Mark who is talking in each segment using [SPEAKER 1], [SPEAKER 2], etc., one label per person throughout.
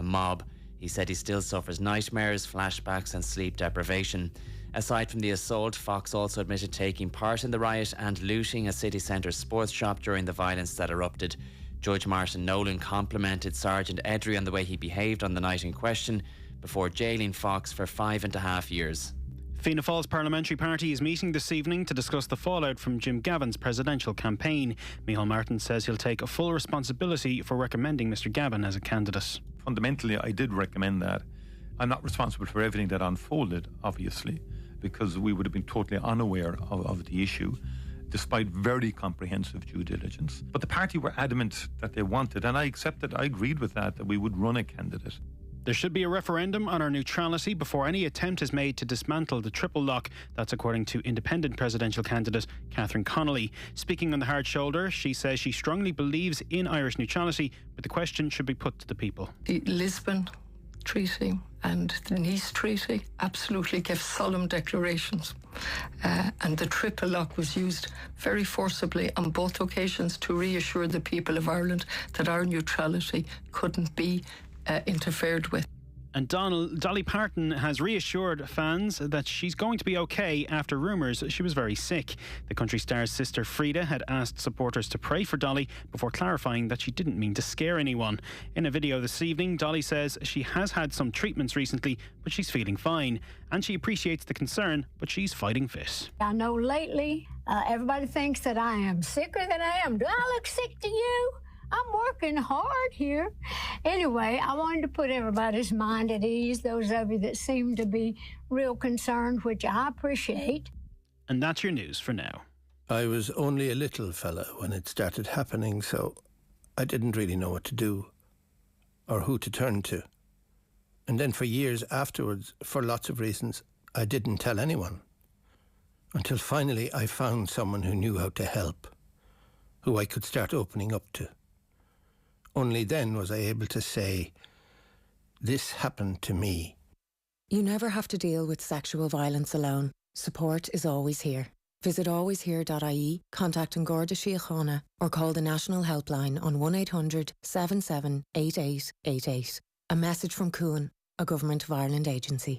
[SPEAKER 1] a mob. He said he still suffers nightmares, flashbacks and sleep deprivation. Aside from the assault, Fox also admitted taking part in the riot and looting a city centre sports shop during the violence that erupted. Judge Martin Nolan complimented Sergeant Edry on the way he behaved on the night in question before jailing Fox for 5.5 years.
[SPEAKER 2] Fianna Fáil's parliamentary party is meeting this evening to discuss the fallout from Jim Gavin's presidential campaign. Micheál Martin says he'll take a full responsibility for recommending Mr Gavin as a candidate.
[SPEAKER 3] Fundamentally, I did recommend that. I'm not responsible for everything that unfolded, obviously, because we would have been totally unaware of the issue, despite very comprehensive due diligence. But the party were adamant that they wanted, and I accepted, I agreed with that we would run a candidate.
[SPEAKER 2] There should be a referendum on our neutrality before any attempt is made to dismantle the triple lock. That's according to independent presidential candidate Catherine Connolly. Speaking on the hard shoulder, she says she strongly believes in Irish neutrality, but the question should be put to the people.
[SPEAKER 4] The Lisbon Treaty and the Nice Treaty absolutely gave solemn declarations, and the triple lock was used very forcibly on both occasions to reassure the people of Ireland that our neutrality couldn't be interfered with.
[SPEAKER 2] And Dolly Parton has reassured fans that she's going to be okay after rumours she was very sick. The country star's sister Frida had asked supporters to pray for Dolly before clarifying that she didn't mean to scare anyone. In a video this evening, Dolly says she has had some treatments recently, but she's feeling fine. And she appreciates the concern, but she's fighting fit.
[SPEAKER 5] I know lately everybody thinks that I am sicker than I am. Do I look sick to you? I'm working hard here. Anyway, I wanted to put everybody's mind at ease, those of you that seem to be real concerned, which I appreciate.
[SPEAKER 2] And that's your news for now.
[SPEAKER 6] I was only a little fella when it started happening, so I didn't really know what to do or who to turn to. And then for years afterwards, for lots of reasons, I didn't tell anyone. Until finally I found someone who knew how to help, who I could start opening up to. Only then was I able to say, this happened to me.
[SPEAKER 7] You never have to deal with sexual violence alone. Support is always here. Visit alwayshere.ie, contact An Garda Síochána or call the national helpline on 1800 77 8888. A message from Cuan, a Government of Ireland agency.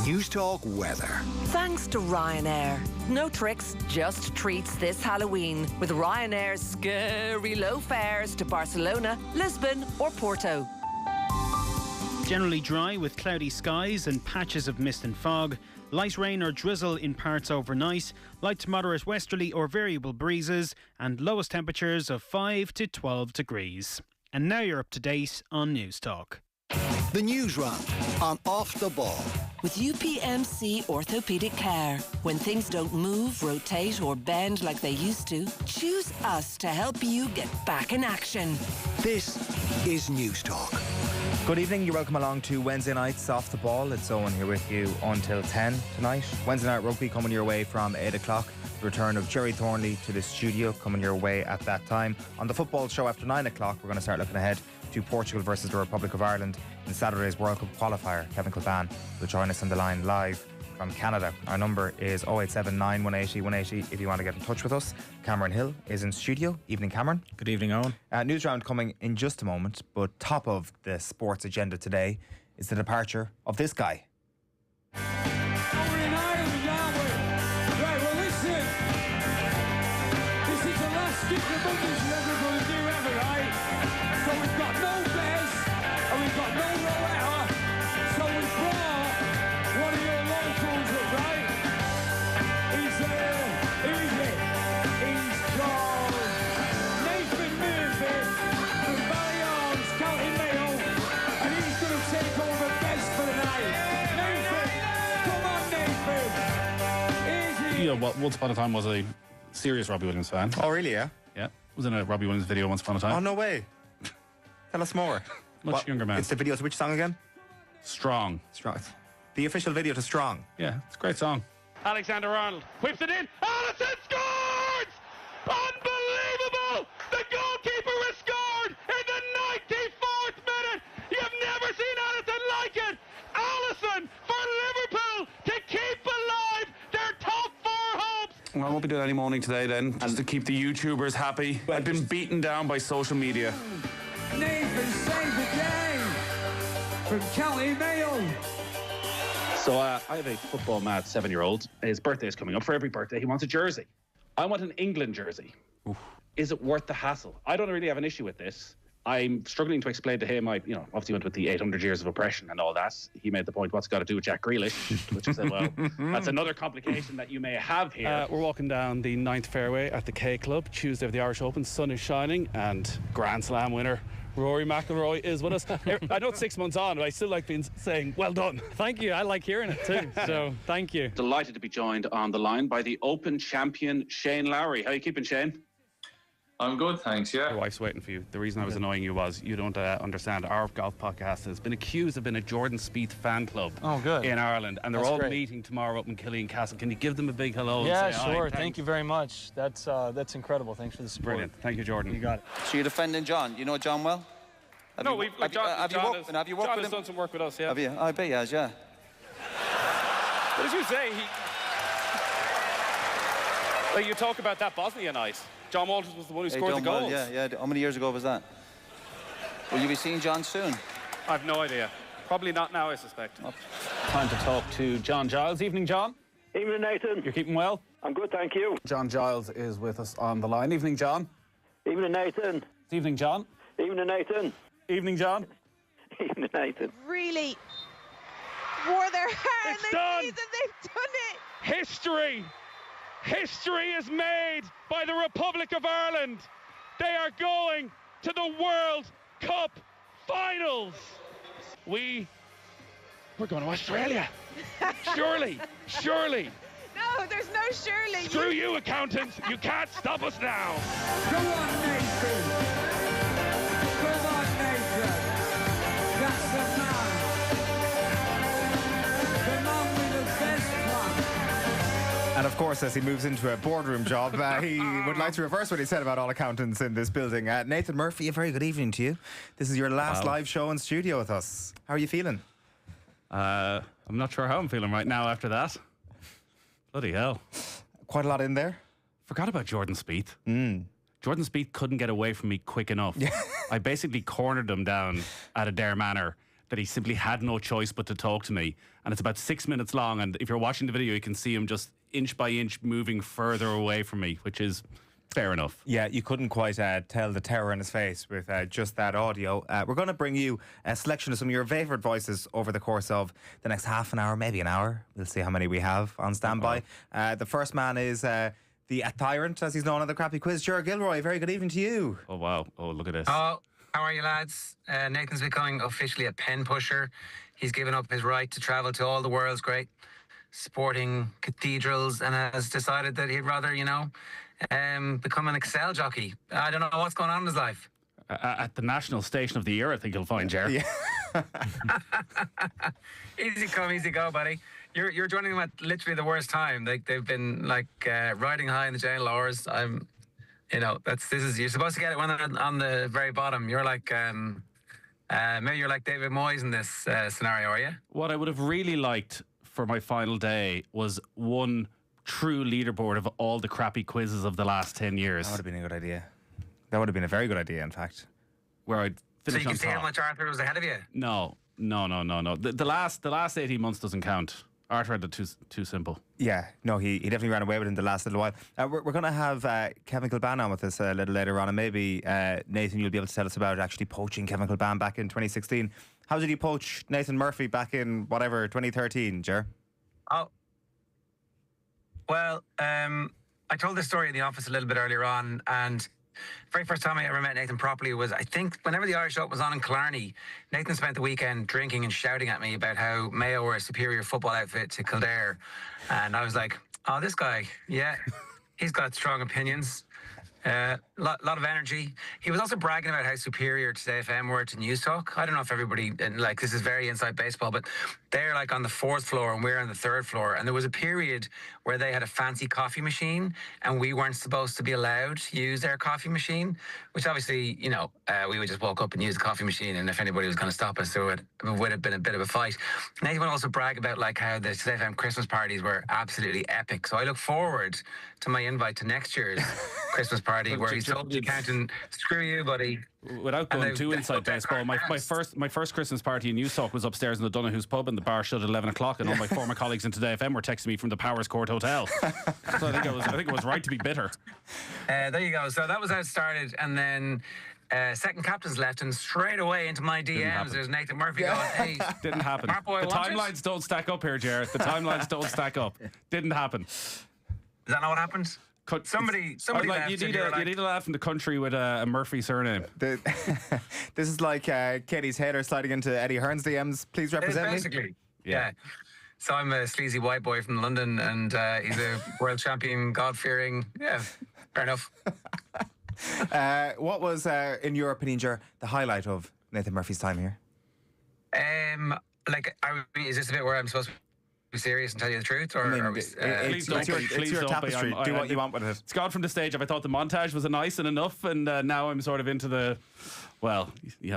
[SPEAKER 8] Newstalk weather.
[SPEAKER 9] Thanks to Ryanair. No tricks, just treats this Halloween with Ryanair's scary low fares to Barcelona, Lisbon or Porto.
[SPEAKER 2] Generally dry with cloudy skies and patches of mist and fog. Light rain or drizzle in parts overnight. Light to moderate westerly or variable breezes. And lowest temperatures of 5 to 12 degrees. And now you're up to date on Newstalk.
[SPEAKER 8] The Newsround on Off the Ball.
[SPEAKER 9] With UPMC Orthopaedic Care. When things don't move, rotate or bend like they used to, choose us to help you get back in action.
[SPEAKER 8] This is Newstalk.
[SPEAKER 10] Good evening, you're welcome along to Wednesday night's Off the Ball. It's Eoin here with you until 10 tonight. Wednesday night rugby coming your way from 8 o'clock. The return of Jerry Thornley to the studio coming your way at that time. On the football show after 9 o'clock, we're going to start looking ahead to Portugal versus the Republic of Ireland in Saturday's World Cup qualifier. Kevin Kilban will join us on the line live from Canada. Our number is 0879 180 180 if you want to get in touch with us. Cameron Hill is in studio. Evening, Cameron.
[SPEAKER 11] Good evening, Eoin.
[SPEAKER 10] News round coming in just a moment, but top of the sports agenda today is the departure of this guy.
[SPEAKER 12] We're in Ireland, aren't we? Right, well listen. This is the last stick of buggers you're ever going to do ever, right? So we've got no Bez, and we've got no Rowetta, so we've brought one of your locals up, right? He's called Nathan Murphy from Ballyards, County Mayo, and he's going to take over Bez for the night. Nathan, come on, Nathan. Here's he.
[SPEAKER 11] You know, once upon a time was a serious Robbie Williams fan.
[SPEAKER 10] Oh, really, yeah?
[SPEAKER 11] Yeah. Was in a Robbie Williams video once upon a time.
[SPEAKER 10] Oh, no way. Tell us more.
[SPEAKER 11] Much younger man.
[SPEAKER 10] It's the video to which song again?
[SPEAKER 11] Strong.
[SPEAKER 10] Strong. The official video to Strong.
[SPEAKER 11] Yeah, it's a great song.
[SPEAKER 12] Alexander Arnold whips it in. Allison scores! Unbelievable! The goalkeeper has scored in the 94th minute. You've never seen anything like it. Allison for Liverpool to keep alive their top four hopes.
[SPEAKER 13] Well, I won't be doing any moaning today then, just to keep the YouTubers happy. I've been beaten down by social media.
[SPEAKER 12] Nathan from County Mayo.
[SPEAKER 11] So I have a football mad 7-year-old. His birthday is coming up. For every birthday, he wants a jersey. I want an England jersey. Oof. Is it worth the hassle? I don't really have an issue with this. I'm struggling to explain to him. I, obviously went with the 800 years of oppression and all that. He made the point, what's it got to do with Jack Grealish? Which I said, well, that's another complication that you may have here.
[SPEAKER 13] We're walking down the 9th fairway at the K Club, Tuesday of the Irish Open. Sun is shining, and Grand Slam winner Rory McIlroy is with us. I know it's 6 months on, but I still like saying, well done.
[SPEAKER 14] Thank you. I like hearing it too. So, thank you.
[SPEAKER 11] Delighted to be joined on the line by the Open champion, Shane Lowry. How are you keeping, Shane?
[SPEAKER 15] I'm good, thanks, yeah.
[SPEAKER 13] Your wife's waiting for you. The reason I was annoying you was you don't understand. Our golf podcast has been accused of being a Jordan Spieth fan club in Ireland, and they're all meeting tomorrow up in Killeen Castle. Can you give them a big hello?
[SPEAKER 14] Yeah,
[SPEAKER 13] and say
[SPEAKER 14] sure.
[SPEAKER 13] Hi?
[SPEAKER 14] Thank you very much. That's incredible. Thanks for the support.
[SPEAKER 13] Brilliant. Thank you, Jordan.
[SPEAKER 14] You got it.
[SPEAKER 16] So you're defending John. You know John well? Have you worked with him?
[SPEAKER 14] John has done some work with us, yeah.
[SPEAKER 16] Have you? I bet he has, yeah.
[SPEAKER 14] But as you say, you talk about that Bosnia night. John Walters was the one who scored the goals.
[SPEAKER 16] Yeah. How many years ago was that? Will you be seeing John soon?
[SPEAKER 14] I've no idea. Probably not now, I suspect.
[SPEAKER 11] Time to talk to John Giles. Evening, John.
[SPEAKER 17] Evening, Nathan.
[SPEAKER 11] You're keeping well?
[SPEAKER 17] I'm good, thank you.
[SPEAKER 11] John Giles is with us on the line. Evening, John.
[SPEAKER 17] Evening, Nathan.
[SPEAKER 11] Evening, John.
[SPEAKER 17] Evening, Nathan.
[SPEAKER 11] Evening, John.
[SPEAKER 17] Evening, Nathan.
[SPEAKER 18] Really wore their hair
[SPEAKER 14] It's
[SPEAKER 18] in their
[SPEAKER 14] done.
[SPEAKER 18] knees and they've done it.
[SPEAKER 14] History! History is made by the Republic of Ireland. They are going to the World Cup Finals. We're going to Australia. Surely.
[SPEAKER 18] No, there's no surely.
[SPEAKER 14] Screw you, accountants. You can't stop us now.
[SPEAKER 12] Come on, Nathan. Come on, Nathan. That's the man. The man with the best plan.
[SPEAKER 10] And of course, as he moves into a boardroom job, he would like to reverse what he said about all accountants in this building. Nathan Murphy, a very good evening to you. This is your last live show in studio with us. How are you feeling?
[SPEAKER 13] I'm not sure how I'm feeling right now after that. Bloody hell.
[SPEAKER 10] Quite a lot in there.
[SPEAKER 13] Forgot about Jordan Spieth. Jordan Spieth couldn't get away from me quick enough. I basically cornered him down at Adair Manor that he simply had no choice but to talk to me. And it's about 6 minutes long, and if you're watching the video, you can see him just inch by inch moving further away from me, which is fair enough.
[SPEAKER 10] Yeah, you couldn't quite tell the terror in his face with just that audio. We're going to bring you a selection of some of your favourite voices over the course of the next half an hour, maybe an hour. We'll see how many we have on standby. The first man is the tyrant, as he's known on the Crappy Quiz, Ger Gilroy. Very good evening to you.
[SPEAKER 13] Oh, wow. Oh, look at this.
[SPEAKER 19] Oh, how are you, lads? Nathan's becoming officially a pen pusher. He's given up his right to travel to all the world's great sporting cathedrals and has decided that he'd rather, become an Excel jockey. I don't know what's going on in his life.
[SPEAKER 13] At the national station of the year, I think you'll find, Ger.
[SPEAKER 10] Yeah.
[SPEAKER 19] Easy come, easy go, buddy. You're joining them at literally the worst time. They've been riding high in the Jane Lowers. You're supposed to get it when they're on the very bottom. You're like maybe you're like David Moyes in this scenario, are you?
[SPEAKER 13] What I would have really liked for my final day was one true leaderboard of all the crappy quizzes of the last 10 years.
[SPEAKER 10] That would have been a good idea. That would have been a very good idea, in fact.
[SPEAKER 13] Where I'd finish
[SPEAKER 19] so you
[SPEAKER 13] on
[SPEAKER 19] can see
[SPEAKER 13] top.
[SPEAKER 19] how much Arthur was ahead of you?
[SPEAKER 13] No. The last 18 months doesn't count. Arthur had it too simple.
[SPEAKER 10] Yeah, no, he definitely ran away with it in the last little while. We're going to have Kevin Kilban on with us a little later on, and maybe, Nathan, you'll be able to tell us about actually poaching Kevin Kilban back in 2016. How did you poach Nathan Murphy back in, 2013, Ger?
[SPEAKER 19] Oh, well, I told this story in the office a little bit earlier on, and very first time I ever met Nathan properly was, I think, whenever the Irish Open was on in Killarney. Nathan spent the weekend drinking and shouting at me about how Mayo were a superior football outfit to Kildare. And I was like, oh, this guy, yeah, he's got strong opinions. Lot of energy. He was also bragging about how superior Today FM were to News Talk. I don't know if everybody, this is very inside baseball, but they're on the 4th floor and we're on the 3rd floor. And there was a period where they had a fancy coffee machine and we weren't supposed to be allowed to use their coffee machine, which obviously, we would just walk up and use the coffee machine. And if anybody was going to stop us, there would have been a bit of a fight. Nathan would also brag about how the Today FM Christmas parties were absolutely epic. So I look forward to my invite to next year's Christmas party where he's Salty counting, screw you, buddy.
[SPEAKER 13] Without going too inside baseball, my first Christmas party in Newstalk was upstairs in the Donoghue's pub, and the bar shut at 11 o'clock, and all my former colleagues in Today FM were texting me from the Powers Court Hotel. So I think it was right to be bitter.
[SPEAKER 19] There you go. So that was how it started, and then second captain's left, and straight away into my DMs there's Nathan Murphy going, hey,
[SPEAKER 13] didn't happen. The timelines don't stack up here, Jared. The timelines don't stack up. Didn't happen.
[SPEAKER 19] Is that not what happened? Somebody
[SPEAKER 13] like, you need a lad from the country with a Murphy surname.
[SPEAKER 10] This is like Katie's hater sliding into Eddie Hearn's DMs. Please represent me.
[SPEAKER 19] Basically, yeah. So I'm a sleazy white boy from London, and he's a world champion, God-fearing. Yeah, fair enough.
[SPEAKER 10] What was, in your opinion, the highlight of Nathan Murphy's time here?
[SPEAKER 19] Is this a bit where I'm supposed to be serious and tell you the truth, or are we,
[SPEAKER 10] it's your tapestry. Do what you want with it.
[SPEAKER 13] It's gone from the stage. If I thought the montage was nice and enough, and now I'm sort of into the,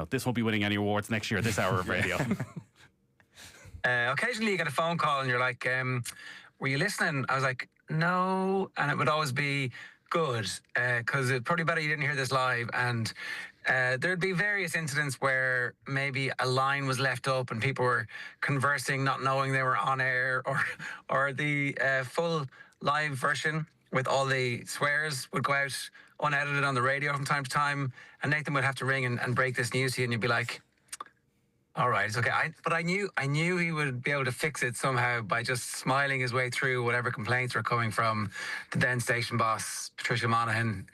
[SPEAKER 13] this won't be winning any awards next year, this hour of radio.
[SPEAKER 19] Occasionally you get a phone call and you're like, were you listening? I was like, no, and it would always be good, because it's probably better you didn't hear this live. And there'd be various incidents where maybe a line was left up and people were conversing, not knowing they were on air, or the full live version with all the swears would go out unedited on the radio from time to time, and Nathan would have to ring and break this news to you, and you'd be like, all right, it's okay. But I knew he would be able to fix it somehow by just smiling his way through whatever complaints were coming from the then station boss, Patricia Monaghan.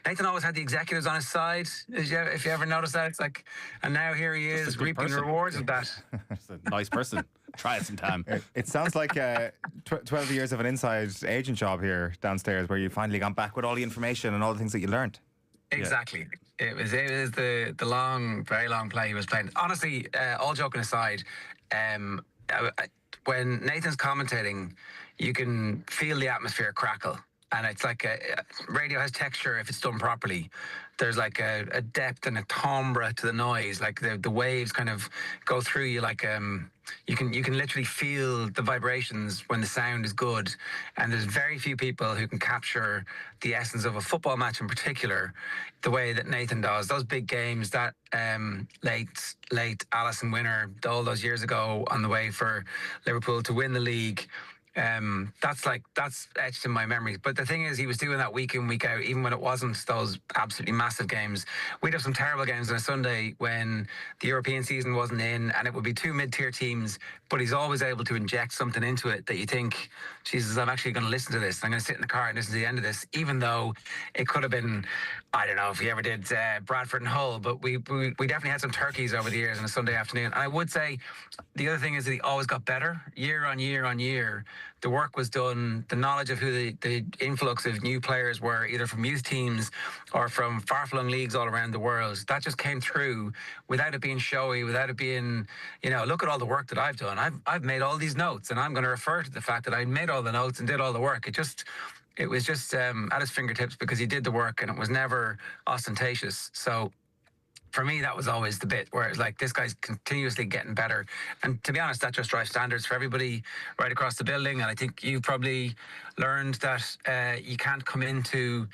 [SPEAKER 19] Nathan always had the executives on his side. If you ever noticed that, it's like, and now here he is reaping the rewards of that.
[SPEAKER 13] Just a nice person. Try it sometime.
[SPEAKER 10] It sounds like 12 years of an inside agent job here downstairs, where you finally gone back with all the information and all the things that you learned.
[SPEAKER 19] Exactly. Yeah. It was the long, very long play he was playing. Honestly, all joking aside, when Nathan's commentating, you can feel the atmosphere crackle. And it's like radio has texture if it's done properly. There's like a depth and a timbre to the noise. Like the waves kind of go through you. Like you can literally feel the vibrations when the sound is good. And there's very few people who can capture the essence of a football match in particular, the way that Nathan does. Those big games, that late Allison winner all those years ago on the way for Liverpool to win the league. That's etched in my memory. But the thing is, he was doing that week in, week out, even when it wasn't those absolutely massive games. We'd have some terrible games on a Sunday when the European season wasn't in, and it would be two mid-tier teams, but he's always able to inject something into it that you think, Jesus, I'm actually going to listen to this. I'm going to sit in the car and listen to the end of this, even though it could have been, I don't know if you ever did Bradford and Hull, but we definitely had some turkeys over the years on a Sunday afternoon. And I would say the other thing is that he always got better year on year on year. The work was done, the knowledge of who the influx of new players were, either from youth teams or from far-flung leagues all around the world. That just came through without it being showy, without it being, look at all the work that I've done. I've made all these notes, and I'm going to refer to the fact that I made all the notes and did all the work. It was just at his fingertips because he did the work, and it was never ostentatious. So for me, that was always the bit where it's like, this guy's continuously getting better. And to be honest, that just drives standards for everybody right across the building. And I think you probably learned that you can't come into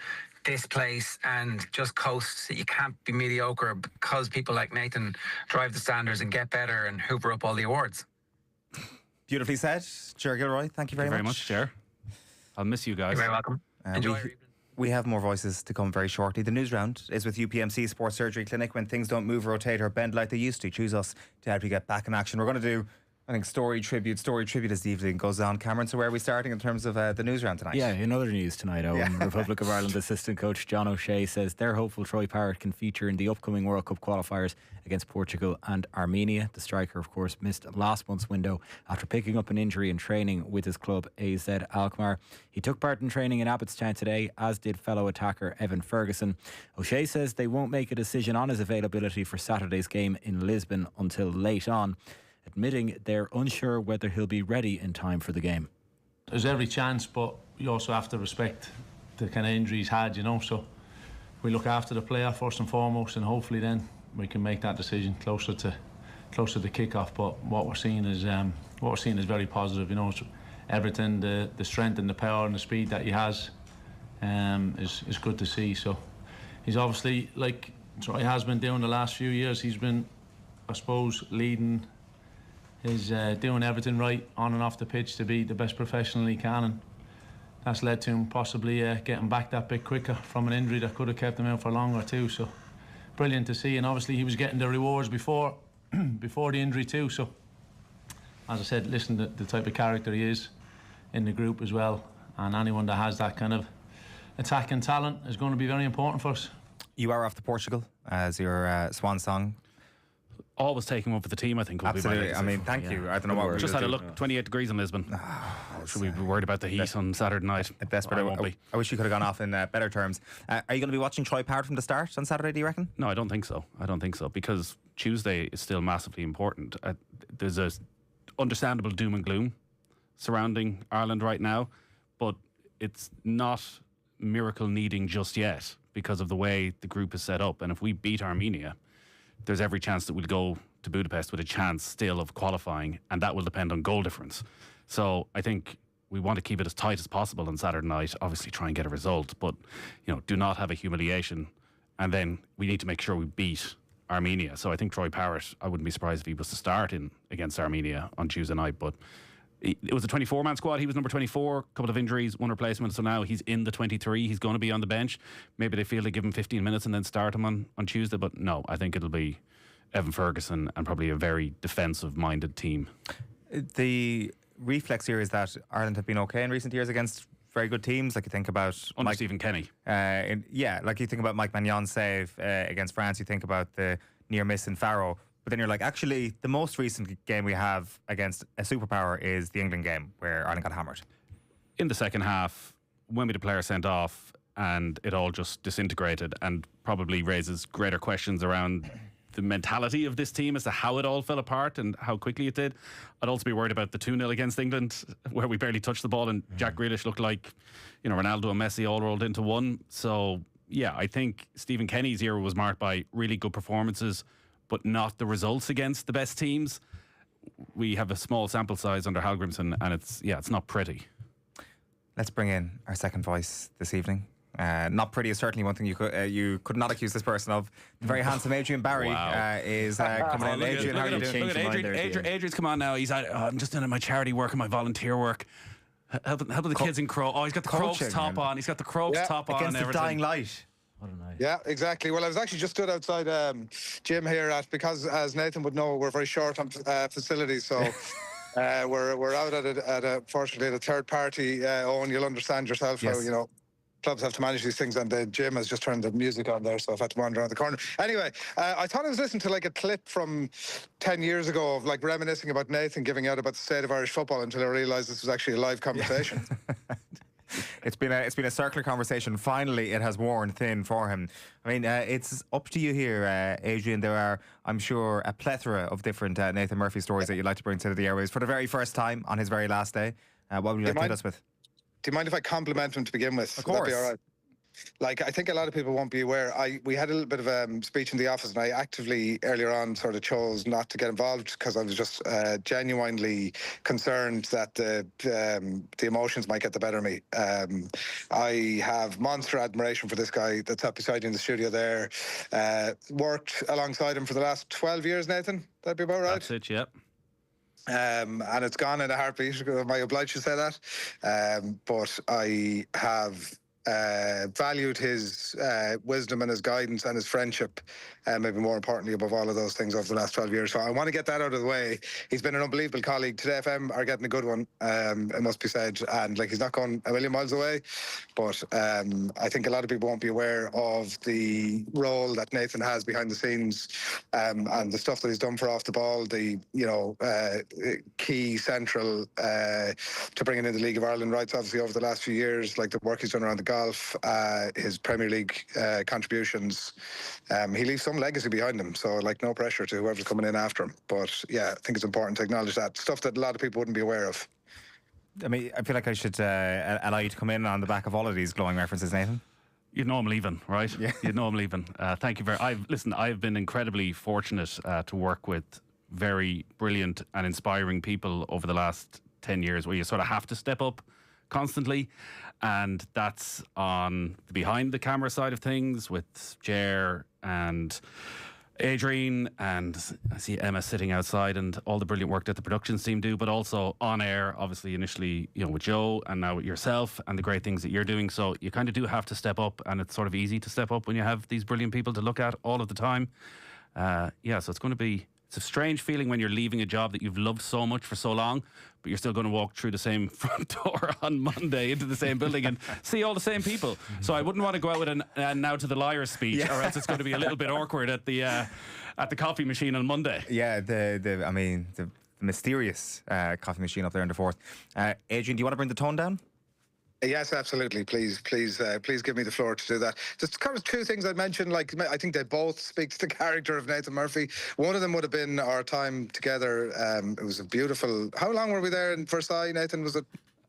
[SPEAKER 19] this place and just coast, that you can't be mediocre, because people like Nathan drive the standards and get better and hoover up all the awards.
[SPEAKER 10] Beautifully said. Ger Gilroy, thank you very much.
[SPEAKER 13] Ger. I'll miss you guys.
[SPEAKER 19] You're very welcome. Enjoy.
[SPEAKER 10] We have more voices to come very shortly. The news round is with UPMC Sports Surgery Clinic. When things don't move, rotate or bend like they used to, choose us to help you get back in action. We're going to do, I think, story tribute as the evening goes on. Cameron, so where are we starting in terms of the news round tonight?
[SPEAKER 20] Yeah, in other news tonight, Eoin, Republic of Ireland assistant coach John O'Shea says they're hopeful Troy Parrott can feature in the upcoming World Cup qualifiers against Portugal and Armenia. The striker, of course, missed last month's window after picking up an injury in training with his club AZ Alkmaar. He took part in training in Abbottstown today, as did fellow attacker Evan Ferguson. O'Shea says they won't make a decision on his availability for Saturday's game in Lisbon until late on, admitting they're unsure whether he'll be ready in time for the game.
[SPEAKER 21] There's every chance, but you also have to respect the kind of injuries had, so we look after the player first and foremost, and hopefully then we can make that decision closer to kick-off. But what we're seeing is very positive. It's everything, the strength and the power and the speed that he has is good to see. So he's obviously, like Troy has been doing the last few years, he's been, I suppose, leading his doing everything right on and off the pitch to be the best professional he can, and that's led to him possibly getting back that bit quicker from an injury that could have kept him out for longer too. So brilliant to see, and obviously he was getting the rewards before the injury too. So as I said, listen, the type of character he is in the group as well, and anyone that has that kind of attacking talent is going to be very important for us.
[SPEAKER 10] You are off to Portugal as your swan song.
[SPEAKER 13] Always taking one for the team, I think.
[SPEAKER 10] Absolutely. I mean, thank you. I don't know what we're
[SPEAKER 13] just had a look. 28 degrees in Lisbon. Should we be worried about the heat on Saturday night?
[SPEAKER 10] I wish you could have gone off in better terms. Are you going to be watching Troy Parrott from the start on Saturday, do you reckon?
[SPEAKER 13] No, I don't think so. Because Tuesday is still massively important. There's a understandable doom and gloom surrounding Ireland right now, but it's not miracle needing just yet because of the way the group is set up. And if we beat Armenia, there's every chance that we'll go to Budapest with a chance still of qualifying, and that will depend on goal difference. So I think we want to keep it as tight as possible on Saturday night, obviously try and get a result, but do not have a humiliation, and then we need to make sure we beat Armenia. So I think Troy Parrott, I wouldn't be surprised if he was to start in against Armenia on Tuesday night, but it was a 24-man squad. He was number 24, a couple of injuries, one replacement. So now he's in the 23. He's going to be on the bench. Maybe they feel they give him 15 minutes and then start him on Tuesday. But no, I think it'll be Evan Ferguson and probably a very defensive-minded team.
[SPEAKER 10] The reflex here is that Ireland have been okay in recent years against very good teams. Like you think about
[SPEAKER 13] Stephen Kenny.
[SPEAKER 10] Like you think about Mike Magnon's save against France. You think about the near miss in Faro. But then you're like, actually, the most recent game we have against a superpower is the England game where Ireland got hammered.
[SPEAKER 13] In the second half, when we had a player sent off and it all just disintegrated, and probably raises greater questions around the mentality of this team as to how it all fell apart and how quickly it did. I'd also be worried about the 2-0 against England where we barely touched the ball and Jack Grealish looked like Ronaldo and Messi all rolled into one. So yeah, I think Stephen Kenny's era was marked by really good performances, but not the results against the best teams. We have a small sample size under Hallgrimsson, and it's not pretty.
[SPEAKER 10] Let's bring in our second voice this evening. Not pretty is certainly one thing you could not accuse this person of. The very handsome Adrian Barry is coming in. Adrian, how are you doing?
[SPEAKER 13] Adrian's come on now. He's I'm just doing my charity work and my volunteer work. Helping the kids in Crow. Oh, he's got the Crokes top on. He's got the Crokes top on.
[SPEAKER 10] Against
[SPEAKER 13] and
[SPEAKER 10] the dying light.
[SPEAKER 1] Yeah, exactly. Well, I was actually just stood outside gym here because, as Nathan would know, we're very short on facilities, so we're out fortunately at a third party. Eoin, you'll understand yourself how clubs have to manage these things, and the gym has just turned the music on there, so I've had to wander around the corner. Anyway, I thought I was listening to like a clip from 10 years ago of like reminiscing about Nathan giving out about the state of Irish football until I realised this was actually a live conversation.
[SPEAKER 10] It's been a circular conversation. Finally, it has worn thin for him. I mean, it's up to you here, Adrian. There are, I'm sure, a plethora of different Nathan Murphy stories that you'd like to bring to the airwaves for the very first time on his very last day. What would you like to hit us with?
[SPEAKER 1] Do you mind if I compliment him to begin with?
[SPEAKER 10] Of course.
[SPEAKER 1] That'd be all right. Like, I think a lot of people won't be aware. We had a little bit of a speech in the office, and I actively earlier on sort of chose not to get involved because I was just genuinely concerned that the emotions might get the better of me. I have monster admiration for this guy that's up beside you in the studio there. Worked alongside him for the last 12 years, Nathan. That'd be about right.
[SPEAKER 13] That's it, yeah.
[SPEAKER 1] And it's gone in a heartbeat. Am I obliged to say that? But I have valued his wisdom and his guidance and his friendship, maybe more importantly above all of those things over the last 12 years. So I want to get that out of the way. He's been an unbelievable colleague. Today FM are getting a good one, it must be said. And like, he's not going a million miles away, but I think a lot of people won't be aware of the role that Nathan has behind the scenes, and the stuff that he's done for Off the Ball, the key central to bringing in the League of Ireland rights, obviously, over the last few years, like the work he's done around the golf, his Premier League contributions. He leaves some legacy behind him, so like no pressure to whoever's coming in after him. But yeah, I think it's important to acknowledge that stuff that a lot of people wouldn't be aware of.
[SPEAKER 10] I mean, I feel like I should allow you to come in on the back of all of these glowing references, Nathan.
[SPEAKER 13] You know I'm leaving, right? Yeah. You know I'm leaving. Thank you very much. I've been incredibly fortunate to work with very brilliant and inspiring people over the last 10 years where you sort of have to step up constantly, and that's on the behind the camera side of things with Jer and Adrian, and I see Emma sitting outside, and all the brilliant work that the productions team do, but also on air, obviously initially, with Joe, and now with yourself, and the great things that you're doing. So you kind of do have to step up, and it's sort of easy to step up when you have these brilliant people to look at all of the time. So it's going to be, it's a strange feeling when you're leaving a job that you've loved so much for so long, but you're still going to walk through the same front door on Monday into the same building and see all the same people. So I wouldn't want to go out with an now to the liar speech, or else it's going to be a little bit awkward at the coffee machine on Monday.
[SPEAKER 10] Yeah, the mysterious coffee machine up there in the fourth. Adrian, do you want to bring the tone down?
[SPEAKER 1] Yes, absolutely. Please give me the floor to do that. Just kind of two things I'd mention. Like, I think they both speak to the character of Nathan Murphy. One of them would have been our time together. It was a beautiful. How long were we there in Versailles, Nathan? Was it?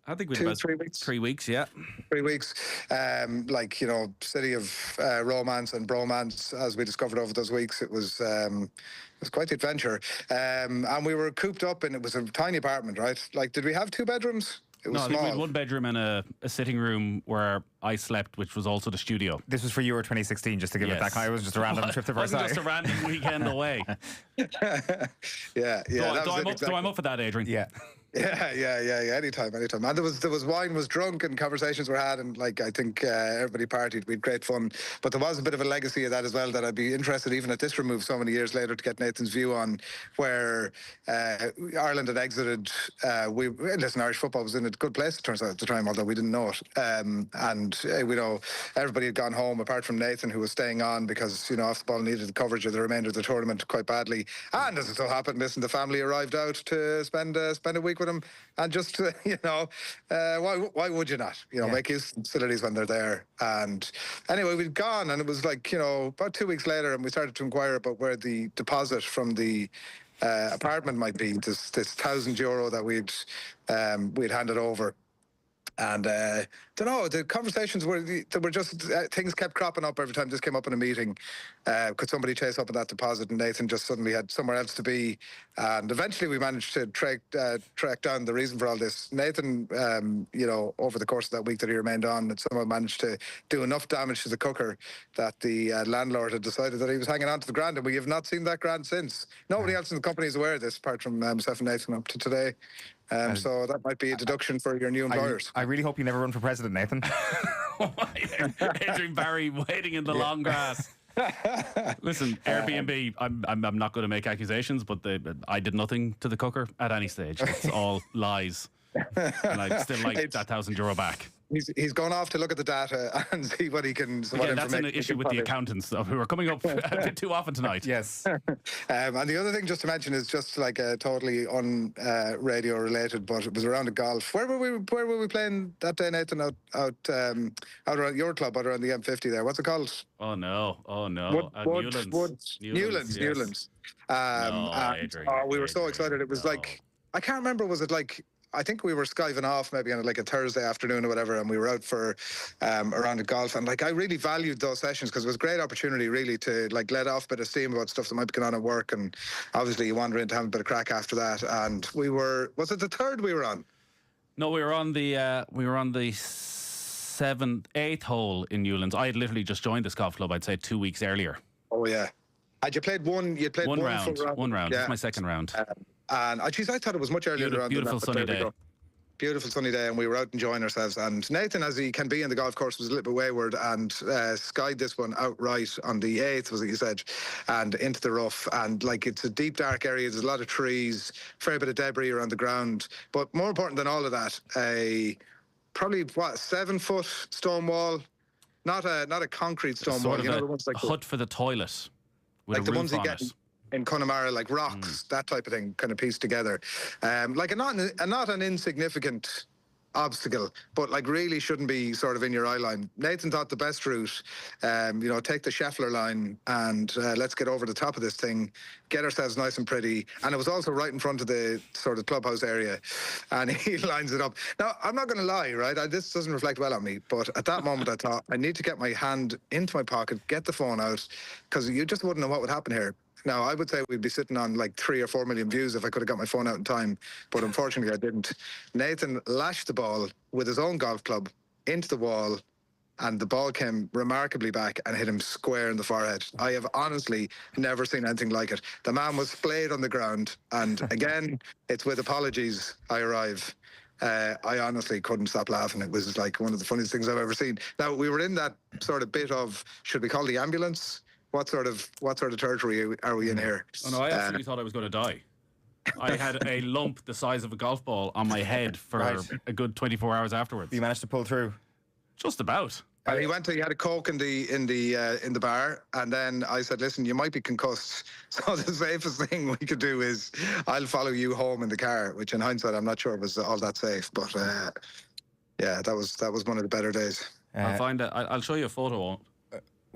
[SPEAKER 13] I think we
[SPEAKER 1] 3 weeks.
[SPEAKER 13] 3 weeks, yeah.
[SPEAKER 1] 3 weeks. City of romance and bromance, as we discovered over those weeks. It was quite the adventure. And we were cooped up, and it was a tiny apartment, right? Like, did we have 2 bedrooms? It was
[SPEAKER 13] no, I think we had 1 bedroom and a sitting room where I slept, which was also the studio.
[SPEAKER 10] This was for Euro 2016, just to give it that. It was just a random trip to Versailles.
[SPEAKER 13] It wasn't just a random weekend away.
[SPEAKER 1] yeah.
[SPEAKER 13] So I'm up for that, Adrian.
[SPEAKER 1] Yeah. Yeah. Anytime. And there was wine was drunk and conversations were had, and I think everybody partied. We had great fun. But there was a bit of a legacy of that as well that I'd be interested, even at this remove so many years later, to get Nathan's view on where Ireland had exited. Irish football was in a good place, it turns out, at the time, although we didn't know it. We know everybody had gone home apart from Nathan, who was staying on because Off the Ball needed the coverage of the remainder of the tournament quite badly. And as it so happened, the family arrived out to spend a week with him, and just why would you not make use of facilities when they're there. And anyway, we'd gone, and it was about 2 weeks later, and we started to inquire about where the deposit from the apartment might be, this €1,000 that we'd handed over. And don't know, the conversations were just things kept cropping up every time this came up in a meeting. Could somebody chase up on that deposit? And Nathan just suddenly had somewhere else to be. And eventually we managed to track down the reason for all this. Nathan, over the course of that week that he remained on, had somehow managed to do enough damage to the cooker that the landlord had decided that he was hanging on to the grand, and we have not seen that grand since. Nobody else in the company is aware of this, apart from myself and Nathan up to today. So that might be a deduction for your new employers.
[SPEAKER 10] I really hope you never run for president, Nathan.
[SPEAKER 13] Adrian Barry waiting in the long grass. Listen, Airbnb, I'm not going to make accusations, but I did nothing to the cooker at any stage. It's all lies. And I'd still like that €1,000 back.
[SPEAKER 1] He's gone off to look at the data and see what he can.
[SPEAKER 13] That's an issue with the accountants who are coming up a bit too often tonight.
[SPEAKER 10] Yes.
[SPEAKER 1] And the other thing just to mention is just totally radio related, but it was around the golf. Where were we playing that day, Nathan? Out around your club, out around the M50 there. What's it called?
[SPEAKER 13] Oh no.
[SPEAKER 1] Newlands. Newlands. We were so excited. It was I can't remember. Was it I think we were skiving off maybe on a Thursday afternoon or whatever, and we were out for around the golf, and I really valued those sessions because it was a great opportunity really to let off a bit of steam about stuff that might be going on at work, and obviously you wander into having a bit of crack after that. And was it the third we were on?
[SPEAKER 13] No, we were on the 8th hole in Newlands. I had literally just joined this golf club, I'd say 2 weeks earlier.
[SPEAKER 1] Oh yeah. Had you played one? You played one round.
[SPEAKER 13] One round.
[SPEAKER 1] Yeah.
[SPEAKER 13] This is my second round.
[SPEAKER 1] And I thought it was much earlier.
[SPEAKER 13] Beautiful sunny day.
[SPEAKER 1] Beautiful sunny day, and we were out enjoying ourselves. And Nathan, as he can be in the golf course, was a little bit wayward and skied this one outright on the 8th, was it you said, and into the rough. And it's a deep, dark area. There's a lot of trees, fair bit of debris around the ground. But more important than all of that, probably 7-foot stone wall, not a concrete stone wall.
[SPEAKER 13] The ones a hut for the toilet, with a roof on it.
[SPEAKER 1] In Connemara, rocks, that type of thing, kind of pieced together. Not an insignificant obstacle, but really shouldn't be sort of in your eye line. Nathan thought the best route, take the Scheffler line and let's get over the top of this thing, get ourselves nice and pretty. And it was also right in front of the sort of clubhouse area, and he lines it up. Now, I'm not going to lie, right? This doesn't reflect well on me, but at that moment I thought I need to get my hand into my pocket, get the phone out, because you just wouldn't know what would happen here. Now, I would say we'd be sitting on like 3 or 4 million views if I could have got my phone out in time, but unfortunately I didn't. Nathan lashed the ball with his own golf club into the wall, and the ball came remarkably back and hit him square in the forehead. I have honestly never seen anything like it. The man was splayed on the ground, and again, it's with apologies I arrive. I honestly couldn't stop laughing. It was like one of the funniest things I've ever seen. Now, we were in that sort of bit of, should we call the ambulance? What sort of territory are we in here?
[SPEAKER 13] Oh no, I absolutely thought I was going to die. I had a lump the size of a golf ball on my head for a good 24 hours afterwards.
[SPEAKER 10] You managed to pull through?
[SPEAKER 13] Just about.
[SPEAKER 1] He had a Coke in the bar, and then I said, "Listen, you might be concussed. So the safest thing we could do is I'll follow you home in the car." Which, in hindsight, I'm not sure was all that safe, but yeah, that was one of the better days.
[SPEAKER 13] I'll find it. I'll show you a photo.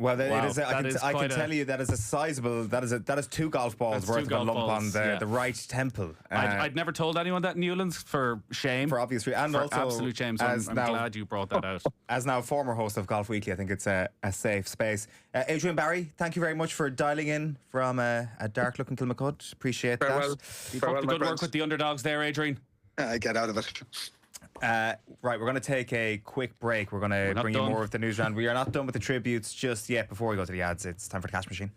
[SPEAKER 10] Well, I can tell you that is a sizable. That is 2 golf balls worth of a lump on the right temple.
[SPEAKER 13] I'd never told anyone that in Newlands for shame,
[SPEAKER 10] for obvious reasons, and
[SPEAKER 13] for
[SPEAKER 10] also
[SPEAKER 13] absolute shame. So I'm glad you brought that out.
[SPEAKER 10] As now former host of Golf Weekly, I think it's a safe space. Adrian Barry, thank you very much for dialing in from a dark-looking Kilmacud. Appreciate that.
[SPEAKER 13] Keep up the good work with the underdogs there, Adrian.
[SPEAKER 1] Get out of it.
[SPEAKER 10] Right, we're going to take a quick break. We're going to bring you more of the news round. We are not done with the tributes just yet. Before we go to the ads, it's time for the Cash Machine.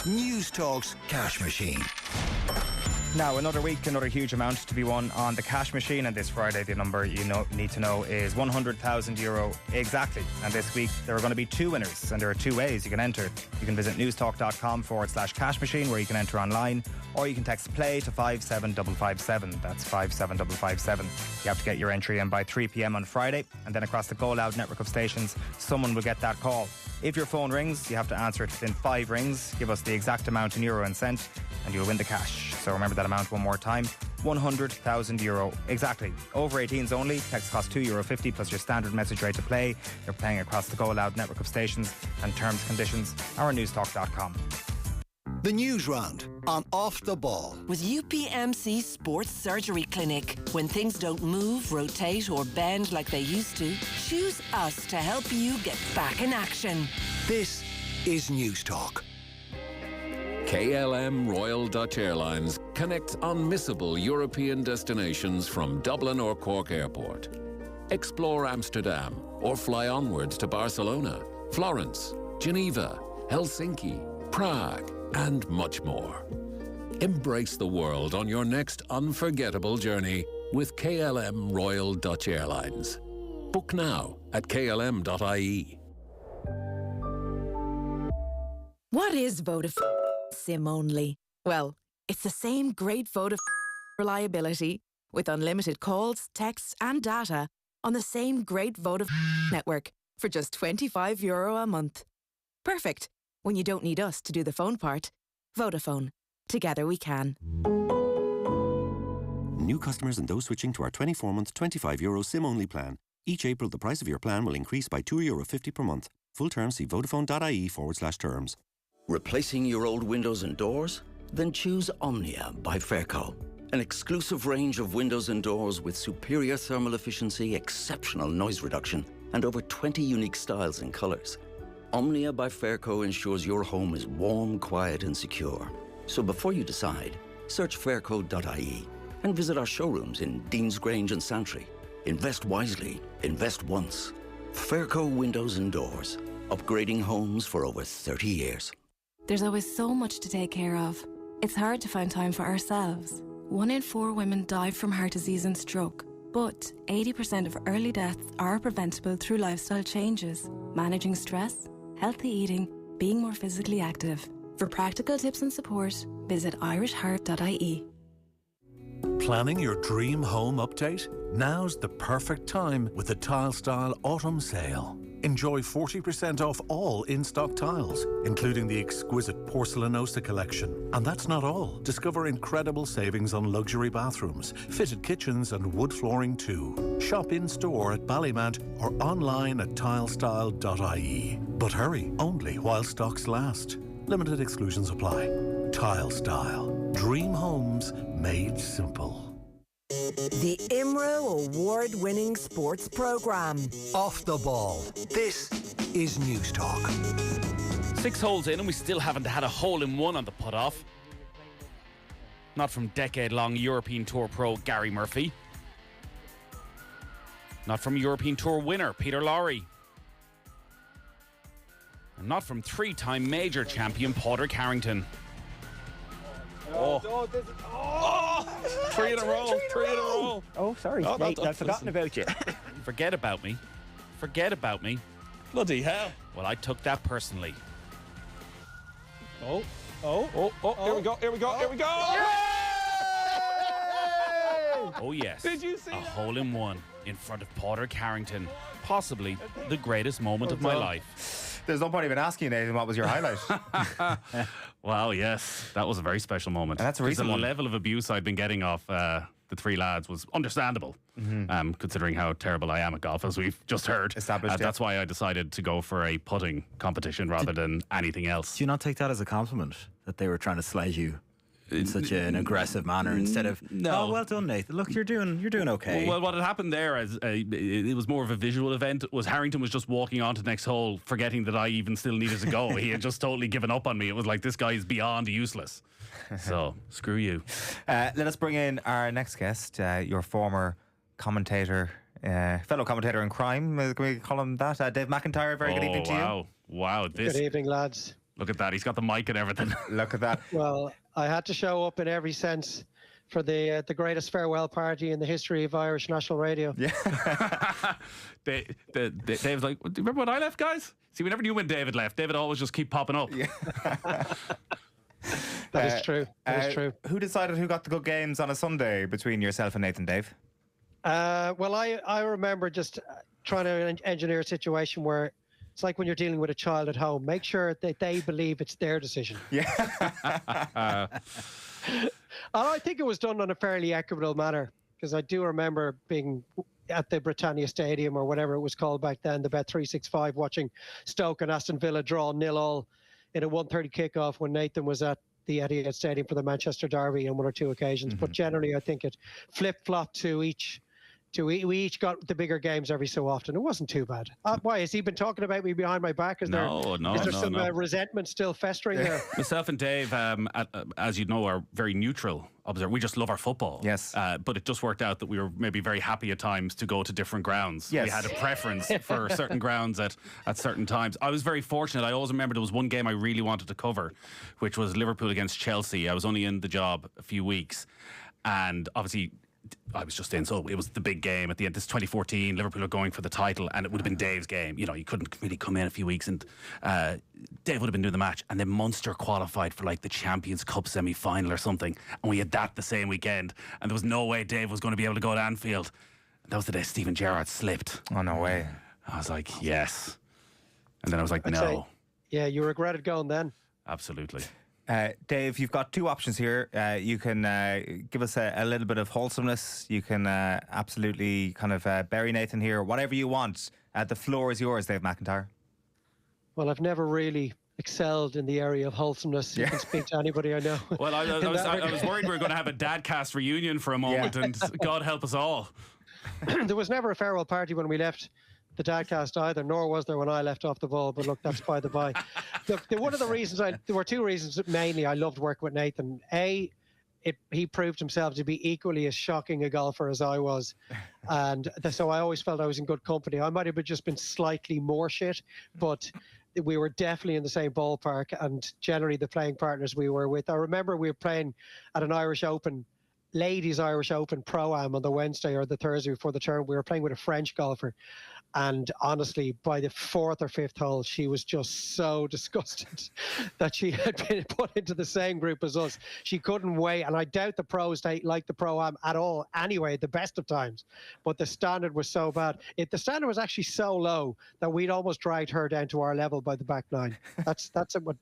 [SPEAKER 8] News Talk's Cash Machine.
[SPEAKER 10] Now, another week, another huge amount to be won on the Cash Machine, and this Friday the number you need to know is €100,000 exactly. And this week there are going to be 2 winners, and there are 2 ways you can enter. You can visit newstalk.com/cash machine, where you can enter online, or you can text play to 57557. That's 57557. You have to get your entry in by 3 p.m. on Friday, and then across the Go Loud network of stations, someone will get that call. If your phone rings, you have to answer it within 5 rings. Give us the exact amount in euro and cent, and you'll win the cash. So remember that amount one more time, €100,000 exactly. Over 18s only. Text costs €2.50 plus your standard message rate to play. You're playing across the Go Loud network of stations, and terms, conditions are on newstalk.com.
[SPEAKER 8] The News Round on Off the Ball.
[SPEAKER 9] With UPMC Sports Surgery Clinic. When things don't move, rotate or bend like they used to, choose us to help you get back in action.
[SPEAKER 8] This is News Talk.
[SPEAKER 3] KLM Royal Dutch Airlines connects unmissable European destinations from Dublin or Cork Airport. Explore Amsterdam or fly onwards to Barcelona, Florence, Geneva, Helsinki, Prague, and much more. Embrace the world on your next unforgettable journey with KLM Royal Dutch Airlines. Book now at klm.ie.
[SPEAKER 7] What is Vodafone SIM only? Well, it's the same great Vodafone reliability with unlimited calls, texts and data on the same great Vodafone network for just €25 a month. Perfect when you don't need us to do the phone part. Vodafone. Together we can.
[SPEAKER 22] New customers and those switching to our 24-month, €25 SIM-only plan. Each April, the price of your plan will increase by €2.50 per month. Full terms, see vodafone.ie/terms.
[SPEAKER 23] Replacing your old windows and doors? Then choose Omnia by Fairco. An exclusive range of windows and doors with superior thermal efficiency, exceptional noise reduction, and over 20 unique styles and colours. Omnia by Fairco ensures your home is warm, quiet and secure. So before you decide, search fairco.ie and visit our showrooms in Deans Grange and Santry. Invest wisely. Invest once. Fairco Windows and Doors. Upgrading homes for over 30 years.
[SPEAKER 24] There's always so much to take care of. It's hard to find time for ourselves. 1 in 4 women die from heart disease and stroke. But 80% of early deaths are preventable through lifestyle changes, managing stress, healthy eating, being more physically active. For practical tips and support, visit irishheart.ie.
[SPEAKER 25] Planning your dream home update? Now's the perfect time with the Tile Style Autumn Sale. Enjoy 40% off all in-stock tiles, including the exquisite Porcelanosa collection. And that's not all. Discover incredible savings on luxury bathrooms, fitted kitchens and wood flooring too. Shop in-store at Ballymount or online at tilestyle.ie. But hurry, only while stocks last. Limited exclusions apply. Tile Style. Dream homes made simple.
[SPEAKER 26] The IMRO award-winning sports programme.
[SPEAKER 8] Off the Ball. This is News Talk.
[SPEAKER 13] 6 holes in and we still haven't had a hole-in-one on the putt-off. Not from decade-long European Tour pro Gary Murphy. Not from European Tour winner Peter Lowry. And not from 3-time major champion Padraig Harrington. Oh. 3 in a row. 3 in a row.
[SPEAKER 2] Oh, sorry.
[SPEAKER 13] Oh,
[SPEAKER 2] Nate, I've forgotten about you.
[SPEAKER 13] Forget about me. Forget about me.
[SPEAKER 14] Bloody hell.
[SPEAKER 13] Well, I took that personally.
[SPEAKER 14] Oh, here we go, here we go, here we go.
[SPEAKER 13] Oh, yes.
[SPEAKER 14] Did you see
[SPEAKER 13] a
[SPEAKER 14] that?
[SPEAKER 13] hole-in-one in front of Padraig Harrington. Possibly the greatest moment of my life.
[SPEAKER 10] There's no point even asking you, Nathan, what was your highlight?
[SPEAKER 13] Wow, yes. That was a very special moment.
[SPEAKER 10] And that's a recent
[SPEAKER 13] the
[SPEAKER 10] one.
[SPEAKER 13] level of abuse I'd been getting off the 3 lads was understandable, considering how terrible I am at golf, as we've just heard.
[SPEAKER 10] Established, yeah.
[SPEAKER 13] That's why I decided to go for a putting competition rather than anything else.
[SPEAKER 20] Do you not take that as a compliment that they were trying to slight you in such an aggressive manner instead of
[SPEAKER 13] no.
[SPEAKER 20] Oh, well done, Nathan. Look, you're doing okay.
[SPEAKER 13] Well, what had happened there, it was more of a visual event, was Harrington was just walking on to the next hole, forgetting that I even still needed to go. He had just totally given up on me. It was like, this guy is beyond useless. So, screw you.
[SPEAKER 10] Let us bring in our next guest, your former commentator, fellow commentator in crime. Can we call him that? Dave McIntyre, very good evening to you.
[SPEAKER 13] Wow.
[SPEAKER 4] Good evening, lads.
[SPEAKER 13] Look at that. He's got the mic and everything.
[SPEAKER 10] Look at that.
[SPEAKER 4] Well, I had to show up in every sense for the greatest farewell party in the history of Irish national radio.
[SPEAKER 10] Yeah.
[SPEAKER 13] Dave's like, do you remember when I left, guys? See, we never knew when David left. David always just keep popping up.
[SPEAKER 10] Yeah.
[SPEAKER 4] That is true. That is true.
[SPEAKER 10] Who decided who got the good games on a Sunday between yourself and Nathan, Dave?
[SPEAKER 4] Well, I remember just trying to engineer a situation where it's like when you're dealing with a child at home. Make sure that they believe it's their decision.
[SPEAKER 10] Yeah.
[SPEAKER 4] I think it was done in a fairly equitable manner, because I do remember being at the Britannia Stadium or whatever it was called back then, the Bet365, watching Stoke and Aston Villa draw 0-0 in a 1:30 kickoff when Nathan was at the Etihad Stadium for the Manchester Derby on 1 or 2 occasions. But generally, I think it flip-flopped to each. We each got the bigger games every so often. It wasn't too bad. Why, has he been talking about me behind my back? Is there some resentment still festering there?
[SPEAKER 13] Myself and Dave, as you know, are very neutral observers. We just love our football.
[SPEAKER 10] Yes.
[SPEAKER 13] But it just worked out that we were maybe very happy at times to go to different grounds.
[SPEAKER 10] Yes.
[SPEAKER 13] We had a preference for certain grounds at certain times. I was very fortunate. I always remember there was one game I really wanted to cover, which was Liverpool against Chelsea. I was only in the job a few weeks, and obviously I was just in, so it was the big game at the end. This is 2014, Liverpool are going for the title, and it would have been Dave's game. You know, he couldn't really come in a few weeks, and Dave would have been doing the match, and then Munster qualified for like the Champions Cup semi-final or something, and we had that the same weekend, and there was no way Dave was going to be able to go to Anfield. And that was the day Steven Gerrard slipped.
[SPEAKER 10] Oh, no way.
[SPEAKER 13] I was like, yes. And then I was like,
[SPEAKER 4] I'd
[SPEAKER 13] no.
[SPEAKER 4] say, yeah, you regretted going then.
[SPEAKER 13] Absolutely.
[SPEAKER 10] Dave, you've got 2 options here. You can give us a little bit of wholesomeness. You can absolutely kind of bury Nathan here, whatever you want. The floor is yours, Dave McIntyre.
[SPEAKER 4] Well, I've never really excelled in the area of wholesomeness. You can speak to anybody I know.
[SPEAKER 13] Well, I was worried we were going to have a Dadcast reunion for a moment, and God help us all.
[SPEAKER 4] There was never a farewell party when we left the Dadcast either, nor was there when I left Off the Ball, but look, that's by the by. Look, one of the reasons there were 2 reasons that mainly I loved working with Nathan. He proved himself to be equally as shocking a golfer as I was, and so I always felt I was in good company. I might have just been slightly more shit, but we were definitely in the same ballpark, and generally the playing partners we were with. I remember we were playing at an Irish Open, Ladies Irish Open Pro-Am on the Wednesday or the Thursday before the tournament. We were playing with a French golfer, and honestly, by the 4th or 5th hole, she was just so disgusted that she had been put into the same group as us. She couldn't wait, and I doubt the pros like the Pro-Am at all anyway, at the best of times. But the standard was so bad. The standard was actually so low that we'd almost dragged her down to our level by the back 9. That's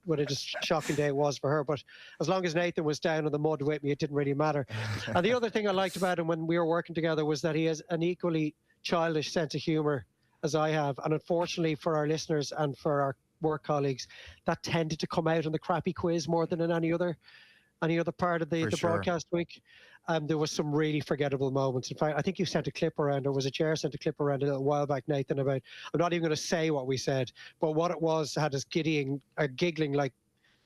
[SPEAKER 4] what a shocking day it was for her. But as long as Nathan was down in the mud with me, it didn't really matter. And the other thing I liked about him when we were working together was that he has an equally childish sense of humour as I have, and unfortunately for our listeners and for our work colleagues, that tended to come out in the crappy quiz more than in any other any other part of the
[SPEAKER 10] sure.
[SPEAKER 4] broadcast week. There was some really forgettable moments. In fact, I think you sent a clip around, or was it Jer sent a clip around a little while back, Nathan, about, I'm not even going to say what we said, but what it was had us giggling like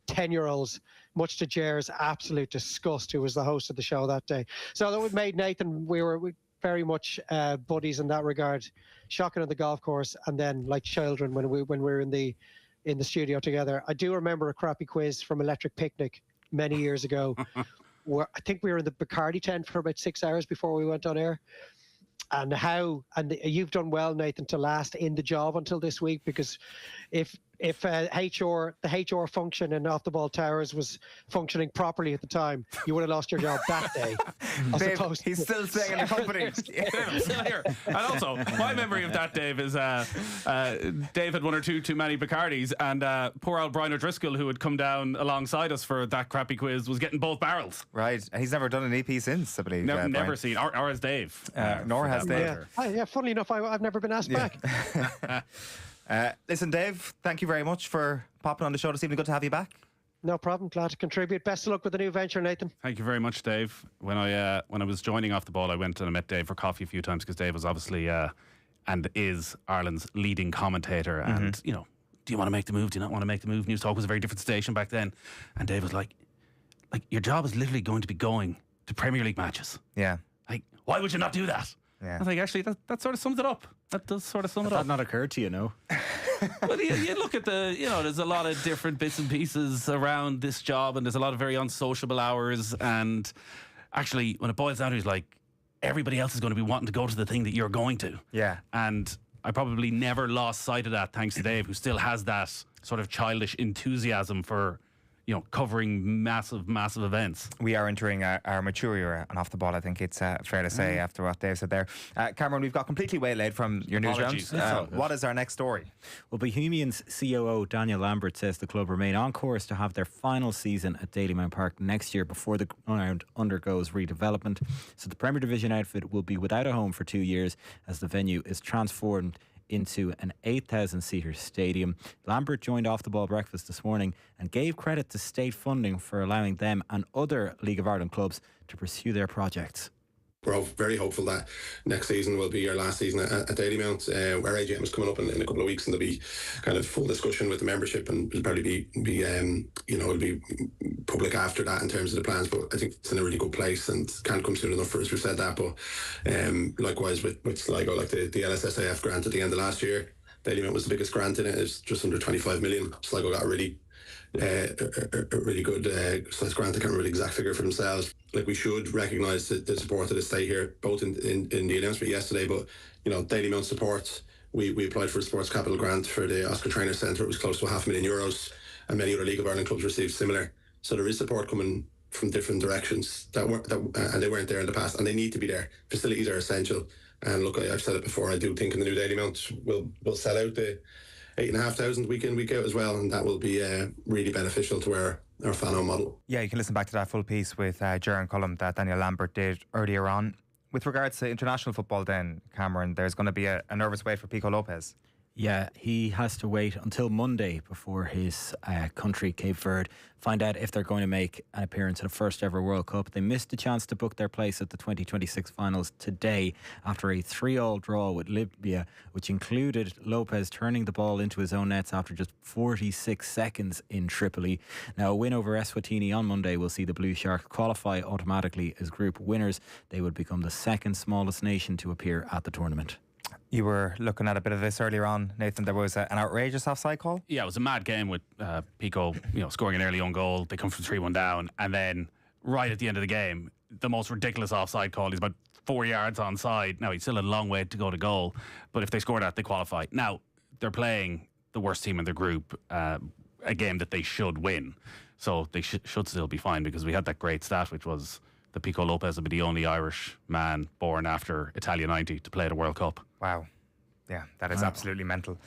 [SPEAKER 4] 10-year-olds, much to Jer's absolute disgust, who was the host of the show that day. So that made Nathan, we were very much buddies in that regard, shocking on the golf course, and then like children when we were in the studio together. I do remember a crappy quiz from Electric Picnic many years ago, where I think we were in the Bacardi tent for about 6 hours before we went on air. And you've done well, Nathan, to last in the job until this week, because if the HR function in Off the Ball Towers was functioning properly at the time, you would have lost your job that day.
[SPEAKER 10] Babe, he's still staying in the company.
[SPEAKER 13] I'm still here. And also, my memory of that, Dave, is Dave had one or two too many Bacardis, and poor old Brian O'Driscoll, who had come down alongside us for that crappy quiz, was getting both barrels.
[SPEAKER 10] Right. He's never done an EP since, I believe.
[SPEAKER 13] Never seen, or has Dave.
[SPEAKER 10] Nor has Dave.
[SPEAKER 4] Yeah, funnily enough, I've never been asked back.
[SPEAKER 10] Listen, Dave, thank you very much for popping on the show this evening. Good to have you back.
[SPEAKER 4] No problem. Glad to contribute. Best of luck with the new venture, Nathan.
[SPEAKER 13] Thank you very much, Dave. When I was joining Off the Ball, I went and I met Dave for coffee a few times, because Dave was obviously and is Ireland's leading commentator. And, you know, do you want to make the move? Do you not want to make the move? News Talk was a very different station back then. And Dave was like, your job is literally going to be going to Premier League matches.
[SPEAKER 10] Yeah.
[SPEAKER 13] Like, why would you not do that?
[SPEAKER 10] Yeah.
[SPEAKER 13] I was like, actually, that sort of sums it up. That does sort of sum it up.
[SPEAKER 20] That not occurred to you, no?
[SPEAKER 13] Well, you look at there's a lot of different bits and pieces around this job, and there's a lot of very unsociable hours. And actually, when it boils down to it, it's like everybody else is going to be wanting to go to the thing that you're going to.
[SPEAKER 10] Yeah.
[SPEAKER 13] And I probably never lost sight of that, thanks to Dave, who still has that sort of childish enthusiasm for, covering massive events.
[SPEAKER 10] We are entering our mature era and Off the Ball, I think it's fair to say, after what Dave said there. Cameron, we've got completely waylaid from your news round. What is our next story?
[SPEAKER 20] Well, Bohemians COO Daniel Lambert says the club remain on course to have their final season at Dalymount Park next year before the ground undergoes redevelopment. So the Premier Division outfit will be without a home for 2 years as the venue is transformed into an 8,000-seater stadium. Lambert joined Off the Ball Breakfast this morning and gave credit to state funding for allowing them and other League of Ireland clubs to pursue their projects.
[SPEAKER 2] We're very hopeful that next season will be our last season at Dalymount. Our AGM is coming up in a couple of weeks, and there'll be kind of full discussion with the membership, and it'll probably be it'll be public after that in terms of the plans. But I think it's in a really good place and can't come soon enough for us. We've said that, but likewise with Sligo, like the LSSAF grant at the end of last year, Dalymount was the biggest grant in it. It's just under 25 million. Sligo got a really good size grant. I can't remember the exact figure for themselves. Like, we should recognise the support of the state here, both in the announcement yesterday, but Dalymount support. We applied for a sports capital grant for the Oscar Traynor Centre. It was close to €500,000, and many other League of Ireland clubs received similar. So there is support coming from different directions and they weren't there in the past, and they need to be there. Facilities are essential, and look, I've said it before, I do think in the new Dalymount we'll sell out the 8,500 week in, week out as well, and that will be really beneficial to our fan-owned model.
[SPEAKER 10] Yeah, you can listen back to that full piece with Ger Cullum that Daniel Lambert did earlier on. With regards to international football then, Cameron, there's going to be a nervous wait for Pico Lopez.
[SPEAKER 20] Yeah, he has to wait until Monday before his country, Cape Verde, find out if they're going to make an appearance in a first ever World Cup. They missed the chance to book their place at the 2026 finals today after a 3-3 draw with Libya, which included Lopez turning the ball into his own nets after just 46 seconds in Tripoli. Now, a win over Eswatini on Monday will see the Blue Sharks qualify automatically as group winners. They would become the second smallest nation to appear at the tournament.
[SPEAKER 10] You were looking at a bit of this earlier on, Nathan. There was an outrageous offside call.
[SPEAKER 13] Yeah, it was a mad game with Pico, scoring an early own goal. They come from 3-1 down, and then right at the end of the game, the most ridiculous offside call. He's about 4 yards onside. Now, he's still a long way to go to goal, but if they score that, they qualify. Now, they're playing the worst team in their group, a game that they should win, so they should still be fine, because we had that great stat, which was that Pico Lopez will be the only Irish man born after Italia 90 to play at a World Cup.
[SPEAKER 10] Wow. Yeah, that is absolutely mental.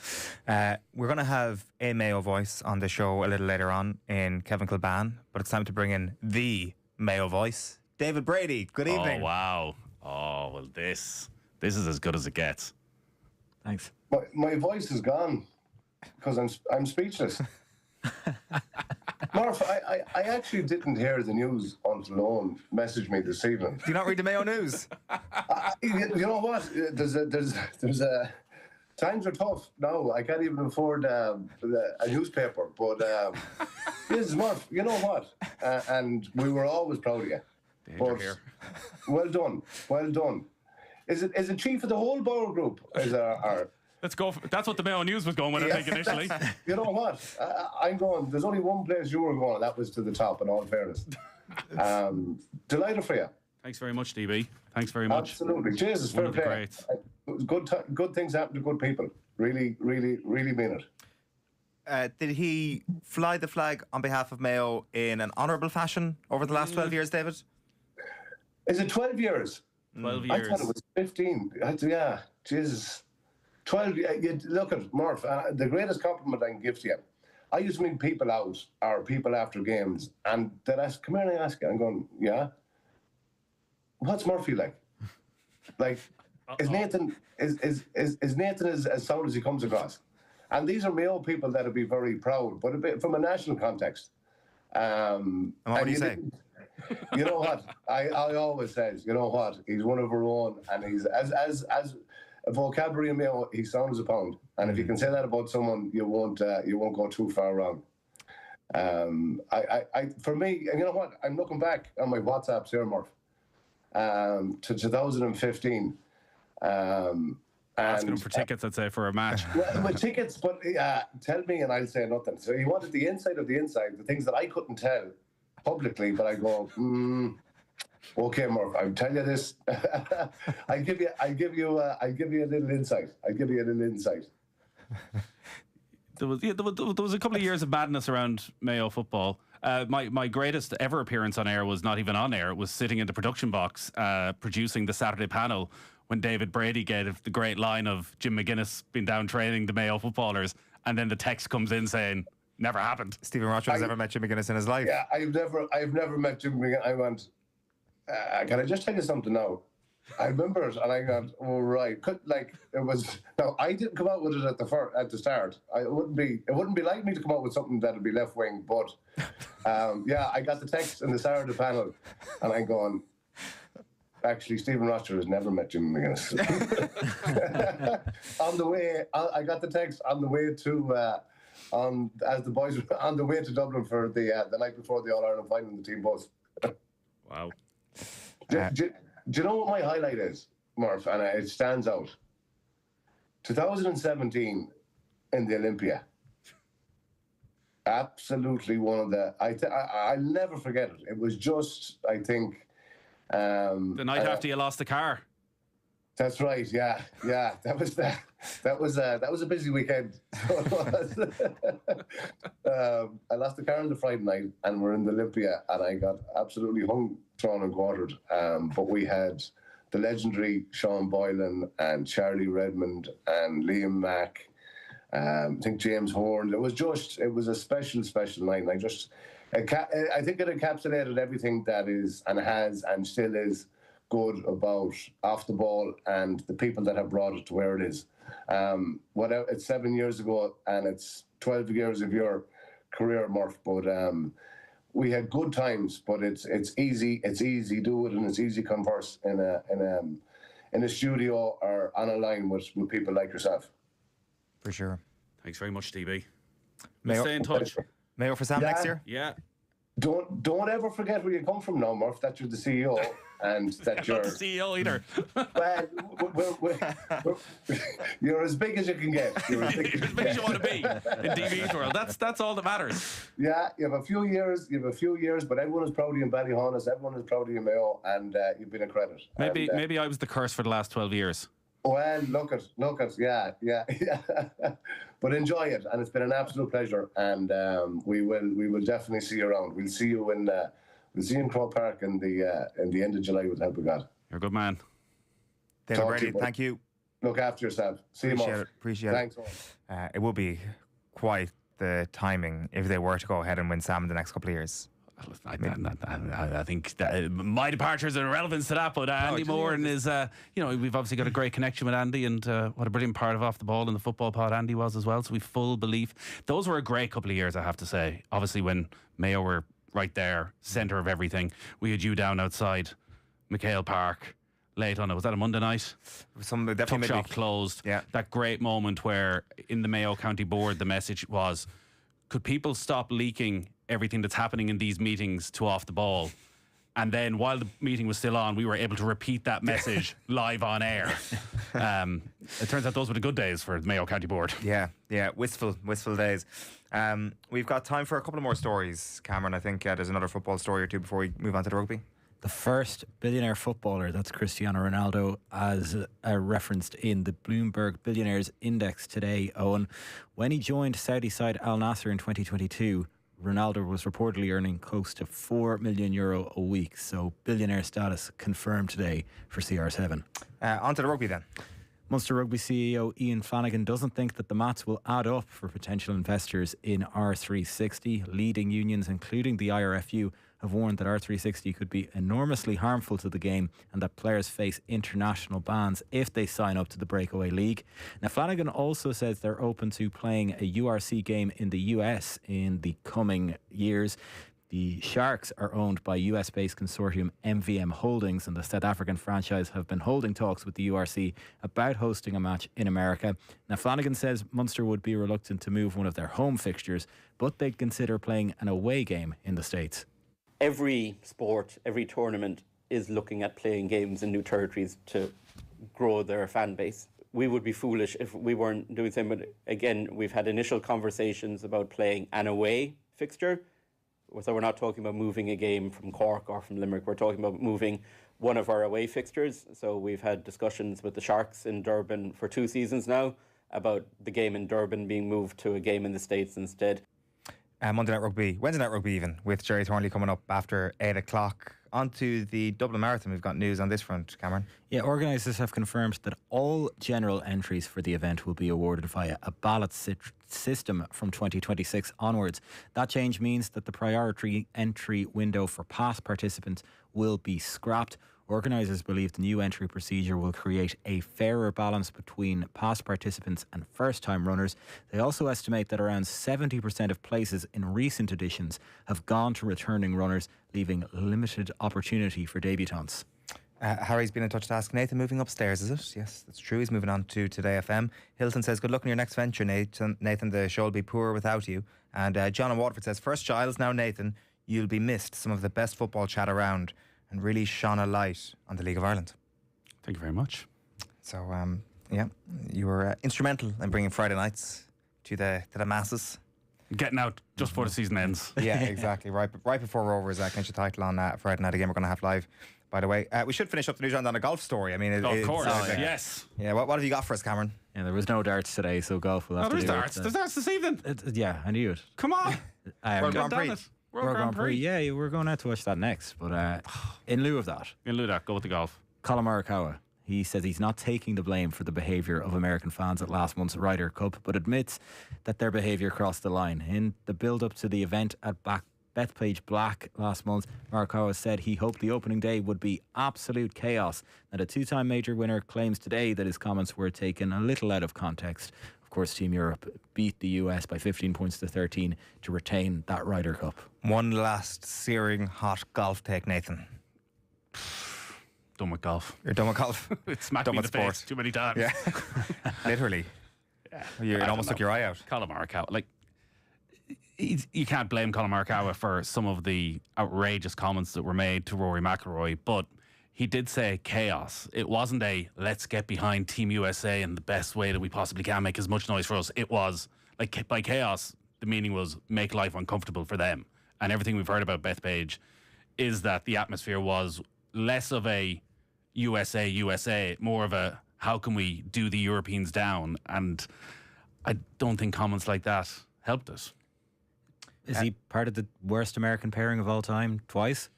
[SPEAKER 10] We're going to have a Mayo voice on the show a little later on in Kevin Kilban, but it's time to bring in the Mayo voice, David Brady. Good evening.
[SPEAKER 13] Oh, wow. Oh, well, this is as good as it gets.
[SPEAKER 20] Thanks.
[SPEAKER 5] My voice is gone because I'm speechless. Murph, I actually didn't hear the news until Eoin messaged me this evening.
[SPEAKER 10] Do you not read the Mayo News?
[SPEAKER 5] You know what? There's a times are tough now. I can't even afford a newspaper. But this is Murph. You know what? And we were always proud of you. But well done, well done. Is it chief of the whole borough group? Is our
[SPEAKER 13] Let's go. That's what the Mayo News was going with, I think, initially.
[SPEAKER 5] You know what? I'm going. There's only one place you were going, and that was to the top, in all fairness. Delighted for you.
[SPEAKER 13] Thanks very much, DB. Thanks very much.
[SPEAKER 5] Absolutely. Jesus, fair play. Good things happen to good people. Really, really, really mean
[SPEAKER 10] it. Did he fly the flag on behalf of Mayo in an honourable fashion over the last 12 years, David?
[SPEAKER 5] Is it 12 years?
[SPEAKER 13] 12 years.
[SPEAKER 5] I thought it was 15. Yeah, Jesus. 12, look at Murph, the greatest compliment I can give to you. I used to meet people out, or people after games, and they'd ask, come here and I ask you. I'm going, yeah? What's Murphy like? Like, is Nathan as sound as he comes across? And these are Mayo people that would be very proud, but a bit from a national context.
[SPEAKER 10] And what do you say?
[SPEAKER 5] You know what? I always says, you know what? He's one of our own, and he's as a vocabulary in Mayo, he sounds a pound. And if you can say that about someone, you won't go too far wrong. For me, and you know what? I'm looking back on my WhatsApps here, Murph, to 2015.
[SPEAKER 13] Asking him for tickets, I'd say, for a match.
[SPEAKER 5] Well, with tickets, but tell me and I'll say nothing. So he wanted the inside of the inside, the things that I couldn't tell publicly, but I go, okay, Murph, I'll tell you this. I give you a little insight.
[SPEAKER 13] There was a couple of years of madness around Mayo football. My greatest ever appearance on air was not even on air. It was sitting in the production box, producing the Saturday panel when David Brady gave the great line of Jim McGuinness being down training the Mayo footballers, and then the text comes in saying, never happened.
[SPEAKER 10] Stephen Rochford has never met Jim McGuinness in his life.
[SPEAKER 5] Yeah, I've never met Jim McGuinness. I went, can I just tell you something now? I remember it, and I got, oh right, it was. No, I didn't come out with it at the start. It wouldn't be like me to come out with something that'd be left wing. But yeah, I got the text in the Saturday panel, and I'm going. Actually, Stephen Rochford has never met Jim McGuinness. On the way, I got the text on the way to. As the boys were on the way to Dublin for the night before the All Ireland final in the team bus.
[SPEAKER 13] Wow.
[SPEAKER 5] Do you know what my highlight is, Murph? And it stands out. 2017 in the Olympia. Absolutely one of the. I'll never forget it. It was just, I think.
[SPEAKER 13] The night after you lost the car.
[SPEAKER 5] That's right. Yeah. That was a busy weekend. I lost the car on the Friday night, and we're in the Olympia, and I got absolutely hung, thrown, and quartered. But we had the legendary Sean Boylan and Charlie Redmond and Liam Mack. I think James Horn. It was a special night. And I think it encapsulated everything that is and has and still is good about Off the Ball and the people that have brought it to where it is. It's 7 years ago and it's 12 years of your career, Murph. But we had good times. But it's easy do it, and it's easy converse in a studio or on a line with people like yourself.
[SPEAKER 10] For sure.
[SPEAKER 13] Thanks very much, Stevie. Let's stay in touch.
[SPEAKER 10] Mayo for Sam next year?
[SPEAKER 13] Yeah.
[SPEAKER 5] Don't ever forget where you come from now, Murph, that you're the CEO and that you're...
[SPEAKER 13] not the CEO either.
[SPEAKER 5] Well, you're as big as you can get. You're as big
[SPEAKER 13] as you want to be in DV's world. That's all that matters.
[SPEAKER 5] Yeah, you have a few years, but everyone is proud of you in Ballyhonus, everyone is proud of you in Mayo, and you've been a credit.
[SPEAKER 13] Maybe I was the curse for the last 12 years.
[SPEAKER 5] Well, look at, yeah. But enjoy it, and it's been an absolute pleasure. And we will definitely see you around. We'll see you in Crow Park in the end of July with the help of God.
[SPEAKER 13] You're a good man.
[SPEAKER 10] David Brady, thank you.
[SPEAKER 5] Look after yourself. See you, Mark.
[SPEAKER 10] Appreciate it.
[SPEAKER 5] Thanks.
[SPEAKER 10] It will be quite the timing if they were to go ahead and win Sam in the next couple of years.
[SPEAKER 13] I think that my departure is irrelevant to that, but Andy Moran is, we've obviously got a great connection with Andy, and what a brilliant part of Off the Ball and the football pod Andy was as well, so we've full belief. Those were a great couple of years, I have to say. Obviously, when Mayo were right there, centre of everything, we had you down outside McHale Park late on it. Was that a Monday night? Tuck shop closed. Yeah. That great moment where in the Mayo County Board the message was, could people stop leaking everything that's happening in these meetings to Off the Ball? And then while the meeting was still on, we were able to repeat that message live on air. It turns out those were the good days for the Mayo County Board.
[SPEAKER 10] Yeah, wistful days. We've got time for a couple of more stories, Cameron. I think there's another football story or two before we move on to the rugby.
[SPEAKER 20] The first billionaire footballer, that's Cristiano Ronaldo, as referenced in the Bloomberg Billionaires Index today, Eoin. When he joined Saudi side Al Nassr in 2022, Ronaldo was reportedly earning close to €4 million a week. So billionaire status confirmed today for CR7.
[SPEAKER 10] On to the rugby then.
[SPEAKER 20] Munster Rugby CEO Eoin Flanagan doesn't think that the maths will add up for potential investors in R360. Leading unions, including the IRFU, have warned that R360 could be enormously harmful to the game and that players face international bans if they sign up to the breakaway league. Now, Flanagan also says they're open to playing a URC game in the US in the coming years. The Sharks are owned by US-based consortium MVM Holdings, and the South African franchise have been holding talks with the URC about hosting a match in America. Now, Flanagan says Munster would be reluctant to move one of their home fixtures, but they'd consider playing an away game in the States.
[SPEAKER 6] Every sport, every tournament is looking at playing games in new territories to grow their fan base. We would be foolish if we weren't doing the same. But again, we've had initial conversations about playing an away fixture. So we're not talking about moving a game from Cork or from Limerick. We're talking about moving one of our away fixtures. So we've had discussions with the Sharks in Durban for 2 seasons now about the game in Durban being moved to a game in the States instead.
[SPEAKER 10] Monday Night Rugby, Wednesday Night Rugby even, with Jerry Thornley coming up after 8 o'clock. On to the Dublin Marathon. We've got news on this front, Cameron.
[SPEAKER 20] Yeah, organisers have confirmed that all general entries for the event will be awarded via a ballot system from 2026 onwards. That change means that the priority entry window for past participants will be scrapped. Organisers believe the new entry procedure will create a fairer balance between past participants and first-time runners. They also estimate that around 70% of places in recent editions have gone to returning runners, leaving limited opportunity for debutants.
[SPEAKER 10] Harry's been in touch to ask Nathan moving upstairs, is it? Yes, that's true. He's moving on to Today FM. Hilton says, good luck in your next venture, Nathan. The show will be poor without you. And John in Waterford says, first child, now Nathan, you'll be missed. Some of the best football chat around, and really shone a light on the League of Ireland.
[SPEAKER 13] Thank you very much.
[SPEAKER 10] So, you were instrumental in bringing Friday nights to the masses.
[SPEAKER 13] Getting out just before the season ends.
[SPEAKER 10] Yeah, exactly. Right before Rovers clinch the title on Friday night, a game we're going to have live, by the way. We should finish up the news round on a golf story. I mean,
[SPEAKER 13] of course, yes.
[SPEAKER 10] Yeah, what have you got for us, Cameron?
[SPEAKER 20] Yeah, there was no darts today, so golf will have to do it.
[SPEAKER 13] There's darts this evening.
[SPEAKER 20] Yeah, I knew it.
[SPEAKER 13] Come on.
[SPEAKER 10] World Grand Prix.
[SPEAKER 20] World Grand Prix. Yeah, we're going out to watch that next. But in lieu of that,
[SPEAKER 13] go with the golf.
[SPEAKER 20] Colin Morikawa, he says he's not taking the blame for the behaviour of American fans at last month's Ryder Cup, but admits that their behaviour crossed the line. In the build-up to the event at Bethpage Black last month, Morikawa said he hoped the opening day would be absolute chaos. Now, the two-time major winner claims today that his comments were taken a little out of context. Of course, Team Europe beat the US by 15 points to 13 to retain that Ryder Cup.
[SPEAKER 10] One last searing hot golf take, Nathan.
[SPEAKER 13] Done with golf.
[SPEAKER 10] You're done with golf?
[SPEAKER 13] It's smacked me in the face too many times.
[SPEAKER 10] Yeah. Literally. Yeah. It almost took your eye out.
[SPEAKER 13] Colin Morikawa, you can't blame Colin Morikawa for some of the outrageous comments that were made to Rory McIlroy, but he did say chaos. It wasn't a let's get behind Team USA in the best way that we possibly can, make as much noise for us. It was like, by chaos, the meaning was make life uncomfortable for them. And everything we've heard about Bethpage is that the atmosphere was less of a USA, more of a how can we do the Europeans down? And I don't think comments like that helped us.
[SPEAKER 20] Is he part of the worst American pairing of all time twice?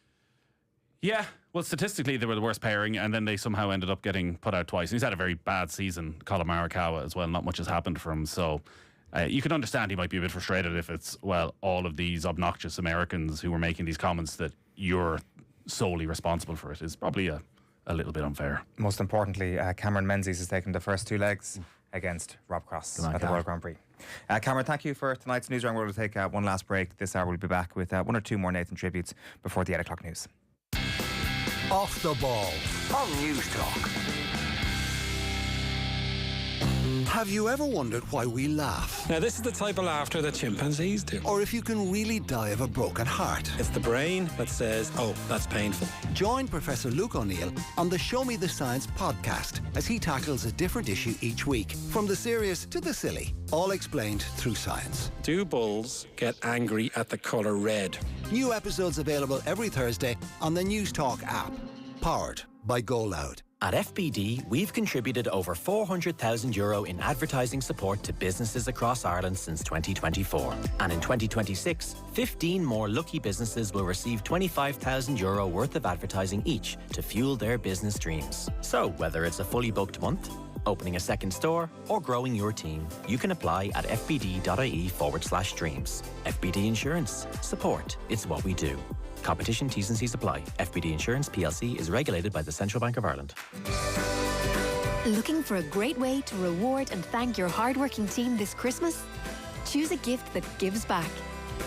[SPEAKER 13] Yeah. Well, statistically, they were the worst pairing, and then they somehow ended up getting put out twice. And he's had a very bad season, Colin Morikawa, as well. Not much has happened for him. So You can understand he might be a bit frustrated if it's, well, all of these obnoxious Americans who were making these comments that you're solely responsible for it is probably a little bit unfair.
[SPEAKER 10] Most importantly, Cameron Menzies has taken the first 2 legs against Rob Cross at the World Grand Prix. Cameron, thank you for tonight's Newsround. We'll take one last break. This hour we'll be back with 1 or 2 more Nathan tributes before the 8 o'clock news.
[SPEAKER 8] Off the ball on News Talk. Have you ever wondered why we laugh?
[SPEAKER 11] Now, this is the type of laughter that chimpanzees do.
[SPEAKER 8] Or if you can really die of a broken heart?
[SPEAKER 11] It's the brain that says, oh, that's painful.
[SPEAKER 8] Join Professor Luke O'Neill on the Show Me the Science podcast as he tackles a different issue each week, from the serious to the silly, all explained through science.
[SPEAKER 11] Do bulls get angry at the colour red?
[SPEAKER 8] New episodes available every Thursday on the News Talk app, powered by Go Loud.
[SPEAKER 12] At FBD, we've contributed over €400,000 in advertising support to businesses across Ireland since 2024. And in 2026, 15 more lucky businesses will receive €25,000 worth of advertising each to fuel their business dreams. So, whether it's a fully booked month, opening a second store, or growing your team, you can apply at fbd.ie/dreams. FBD Insurance. Support. It's what we do. Competition T's and C's apply. FBD Insurance PLC is regulated by the Central Bank of Ireland.
[SPEAKER 15] Looking for a great way to reward and thank your hardworking team this Christmas? Choose a gift that gives back.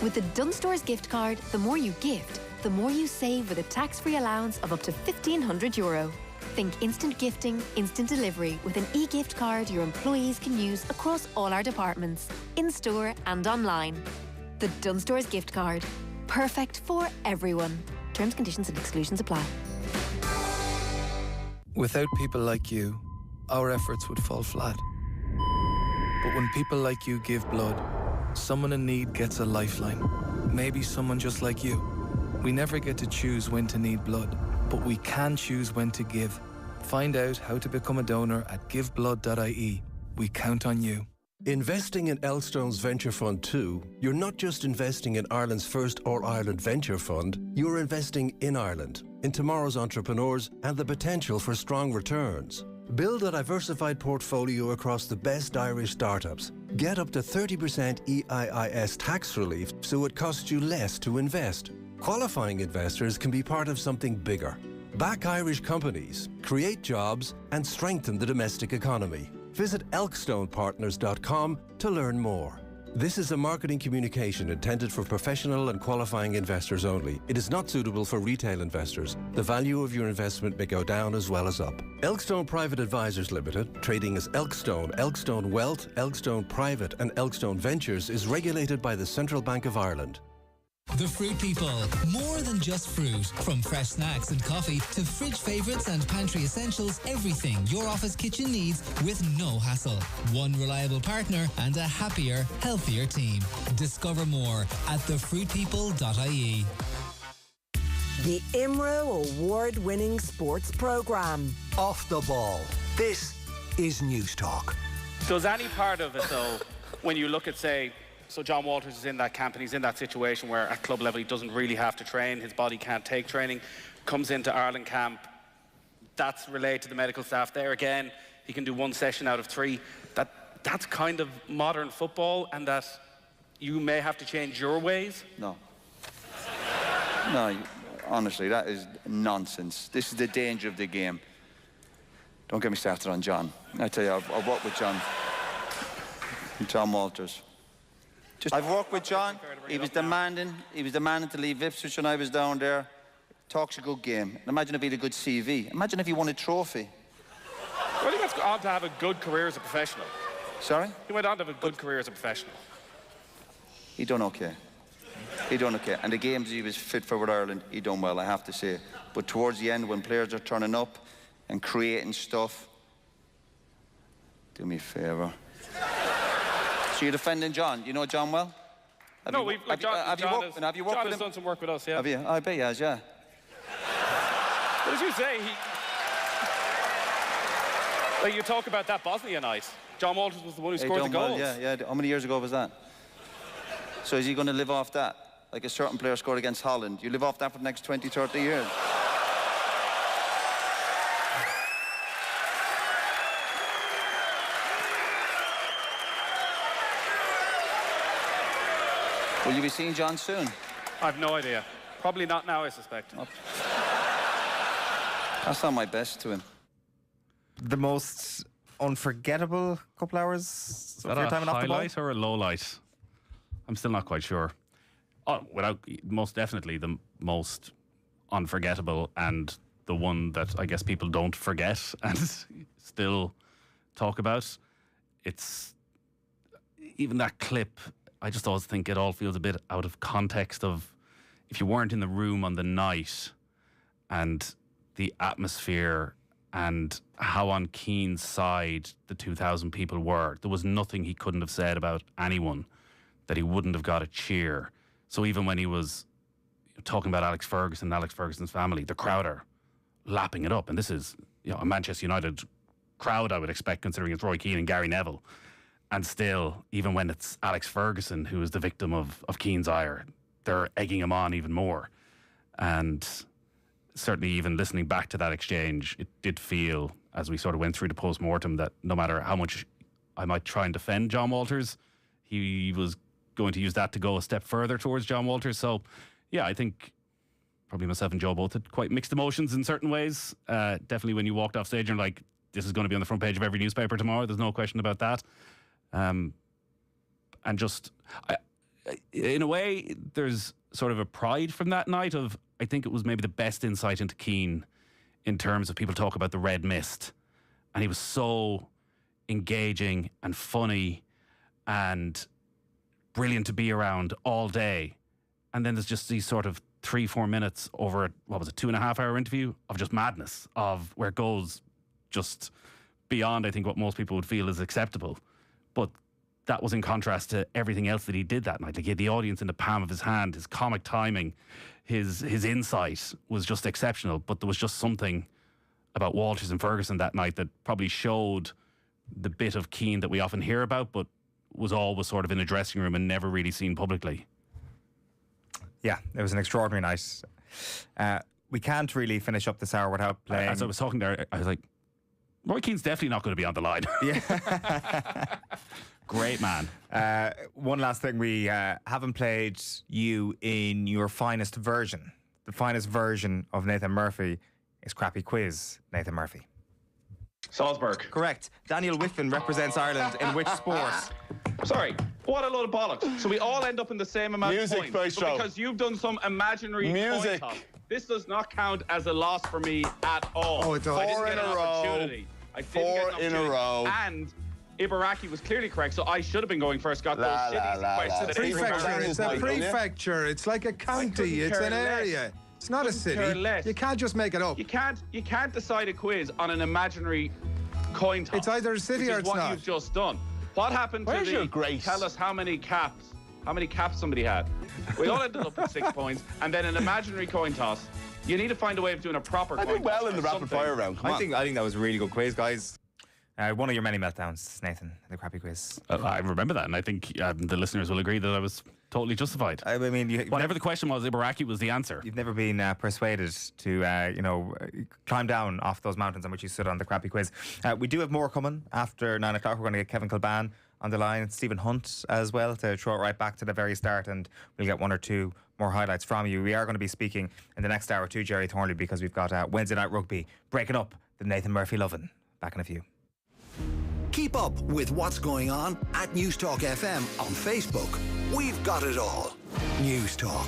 [SPEAKER 15] With the Dunstores gift card, the more you gift, the more you save with a tax-free allowance of up to €1,500. Think instant gifting, instant delivery with an e-gift card your employees can use across all our departments, in-store and online. The Dunstores gift card. Perfect for everyone. Terms, conditions and exclusions apply.
[SPEAKER 16] Without people like you, our efforts would fall flat. But when people like you give blood, someone in need gets a lifeline. Maybe someone just like you. We never get to choose when to need blood, but we can choose when to give. Find out how to become a donor at giveblood.ie. We count on you.
[SPEAKER 17] Investing in Elstone's Venture Fund 2, you're not just investing in Ireland's first All-Ireland Venture Fund, you're investing in Ireland, in tomorrow's entrepreneurs and the potential for strong returns. Build a diversified portfolio across the best Irish startups. Get up to 30% EIIS tax relief so it costs you less to invest. Qualifying investors can be part of something bigger. Back Irish companies, create jobs and strengthen the domestic economy. Visit elkstonepartners.com to learn more. This is a marketing communication intended for professional and qualifying investors only. It is not suitable for retail investors. The value of your investment may go down as well as up. Elkstone Private Advisors Limited, trading as Elkstone, Elkstone Wealth, Elkstone Private and Elkstone Ventures, is regulated by the Central Bank of Ireland.
[SPEAKER 18] The Fruit People. More than just fruit. From fresh snacks and coffee to fridge favourites and pantry essentials, everything your office kitchen needs with no hassle. One reliable partner and a happier, healthier team. Discover more at thefruitpeople.ie.
[SPEAKER 26] The IMRO award-winning sports programme.
[SPEAKER 8] Off the ball. This is News Talk.
[SPEAKER 14] Does any part of it, though, when you look at, say, so John Walters is in that camp and he's in that situation where at club level he doesn't really have to train, his body can't take training, comes into Ireland camp, that's relayed to the medical staff. There again, he can do 1 session out of 3. That's kind of modern football, and that you may have to change your ways?
[SPEAKER 27] No, honestly, that is nonsense. This is the danger of the game. Don't get me started on John. I tell you, I've worked with John Walters. I've worked with John. He was demanding to leave Ipswich when I was down there. Talks a good game. And imagine if he had a good CV. Imagine if he won a trophy.
[SPEAKER 14] Well, he went on to have a good career as a professional.
[SPEAKER 27] Sorry?
[SPEAKER 14] He went on to have a good career as a professional.
[SPEAKER 27] He done okay. And the games he was fit for with Ireland, he done well, I have to say. But towards the end, when players are turning up and creating stuff, do me a favour. So you're defending John. You know John well?
[SPEAKER 14] Have you worked
[SPEAKER 27] with him?
[SPEAKER 14] John has done some work with us, yeah.
[SPEAKER 27] Have you? I bet he has, yeah.
[SPEAKER 14] But as you say, you talk about that Bosnia night. John Walters was the one who scored the goals.
[SPEAKER 27] Well, yeah. How many years ago was that? So is he going to live off that? Like a certain player scored against Holland. You live off that for the next 20, 30 years. Will you be seeing John soon?
[SPEAKER 14] I've no idea. Probably not now, I suspect.
[SPEAKER 27] That's not my best to him.
[SPEAKER 10] The most unforgettable couple hours of your time in Off the Ball?
[SPEAKER 13] Highlight or a low light? I'm still not quite sure. Most definitely the most unforgettable, and the one that I guess people don't forget and still talk about. It's even that clip. I just always think it all feels a bit out of context of if you weren't in the room on the night and the atmosphere and how on Keane's side the 2,000 people were. There was nothing he couldn't have said about anyone that he wouldn't have got a cheer. So even when he was talking about Alex Ferguson's family, the crowd are lapping it up. And this is a Manchester United crowd, I would expect, considering it's Roy Keane and Gary Neville. And still, even when it's Alex Ferguson who is the victim of Keane's ire, they're egging him on even more. And certainly even listening back to that exchange, it did feel, as we sort of went through the post-mortem, that no matter how much I might try and defend John Walters, he was going to use that to go a step further towards John Walters. So, yeah, I think probably myself and Joe both had quite mixed emotions in certain ways. Definitely when you walked off stage and like, this is going to be on the front page of every newspaper tomorrow. There's no question about that. And just, in a way, there's sort of a pride from that night of, I think it was maybe the best insight into Keane in terms of people talk about the red mist. And he was so engaging and funny and brilliant to be around all day. And then there's just these sort of 3-4 minutes over, 2.5 hour interview of just madness, of where it goes just beyond, I think, what most people would feel is acceptable. But that was in contrast to everything else that he did that night. Like, he had the audience in the palm of his hand, his comic timing, his insight was just exceptional. But there was just something about Walters and Ferguson that night that probably showed the bit of Keane that we often hear about, but was always sort of in a dressing room and never really seen publicly.
[SPEAKER 10] Yeah, it was an extraordinary night. We can't really finish up this hour without playing.
[SPEAKER 13] As I was talking there, I was like, Roy Keane's definitely not going to be on the line.
[SPEAKER 10] Yeah. Great man. One last thing, we haven't played you in your finest version. The finest version of Nathan Murphy is Crappy Quiz, Nathan Murphy.
[SPEAKER 14] Salzburg.
[SPEAKER 10] Correct. Daniel Whitman represents Ireland in which sport?
[SPEAKER 14] Sorry, what a load of bollocks. So we all end up in the same amount of points. But because you've done some imaginary coin toss, this does not count as a loss for me at all.
[SPEAKER 1] Oh, it does.
[SPEAKER 14] I didn't get an opportunity.
[SPEAKER 1] Four in a row.
[SPEAKER 14] And Ibaraki was clearly correct, so I should have been going first. Got those shitty questions.
[SPEAKER 1] Prefecture. It's a prefecture. It's like a county. It's an area. It's not a city. You can't just make it up.
[SPEAKER 14] You can't decide a quiz on an imaginary coin toss.
[SPEAKER 1] It's either a city or it's
[SPEAKER 14] what
[SPEAKER 1] not.
[SPEAKER 14] You've just done. What happened to
[SPEAKER 1] your grace?
[SPEAKER 14] Tell us how many caps somebody had. We all ended up with 6 points, and then an imaginary coin toss. You need to find a way of doing a proper coin toss.
[SPEAKER 1] I did well in the rapid fire round.
[SPEAKER 10] I think that was a really good quiz, guys. One of your many meltdowns, Nathan, the Crappy Quiz.
[SPEAKER 13] I remember that, and I think the listeners will agree that I was totally justified.
[SPEAKER 10] I mean,
[SPEAKER 13] whatever the question was, Ibaraki was the answer.
[SPEAKER 10] You've never been persuaded to, climb down off those mountains on which you stood on the Crappy Quiz. We do have more coming after 9 o'clock. We're going to get Kevin Kilban on the line, Stephen Hunt as well, to throw it right back to the very start, and we'll get 1 or 2 more highlights from you. We are going to be speaking in the next hour to Jerry Thornley because we've got Wednesday Night Rugby breaking up the Nathan Murphy lovin'. Back in a few.
[SPEAKER 8] Keep up with what's going on at News Talk FM on Facebook. We've got it all. News Talk.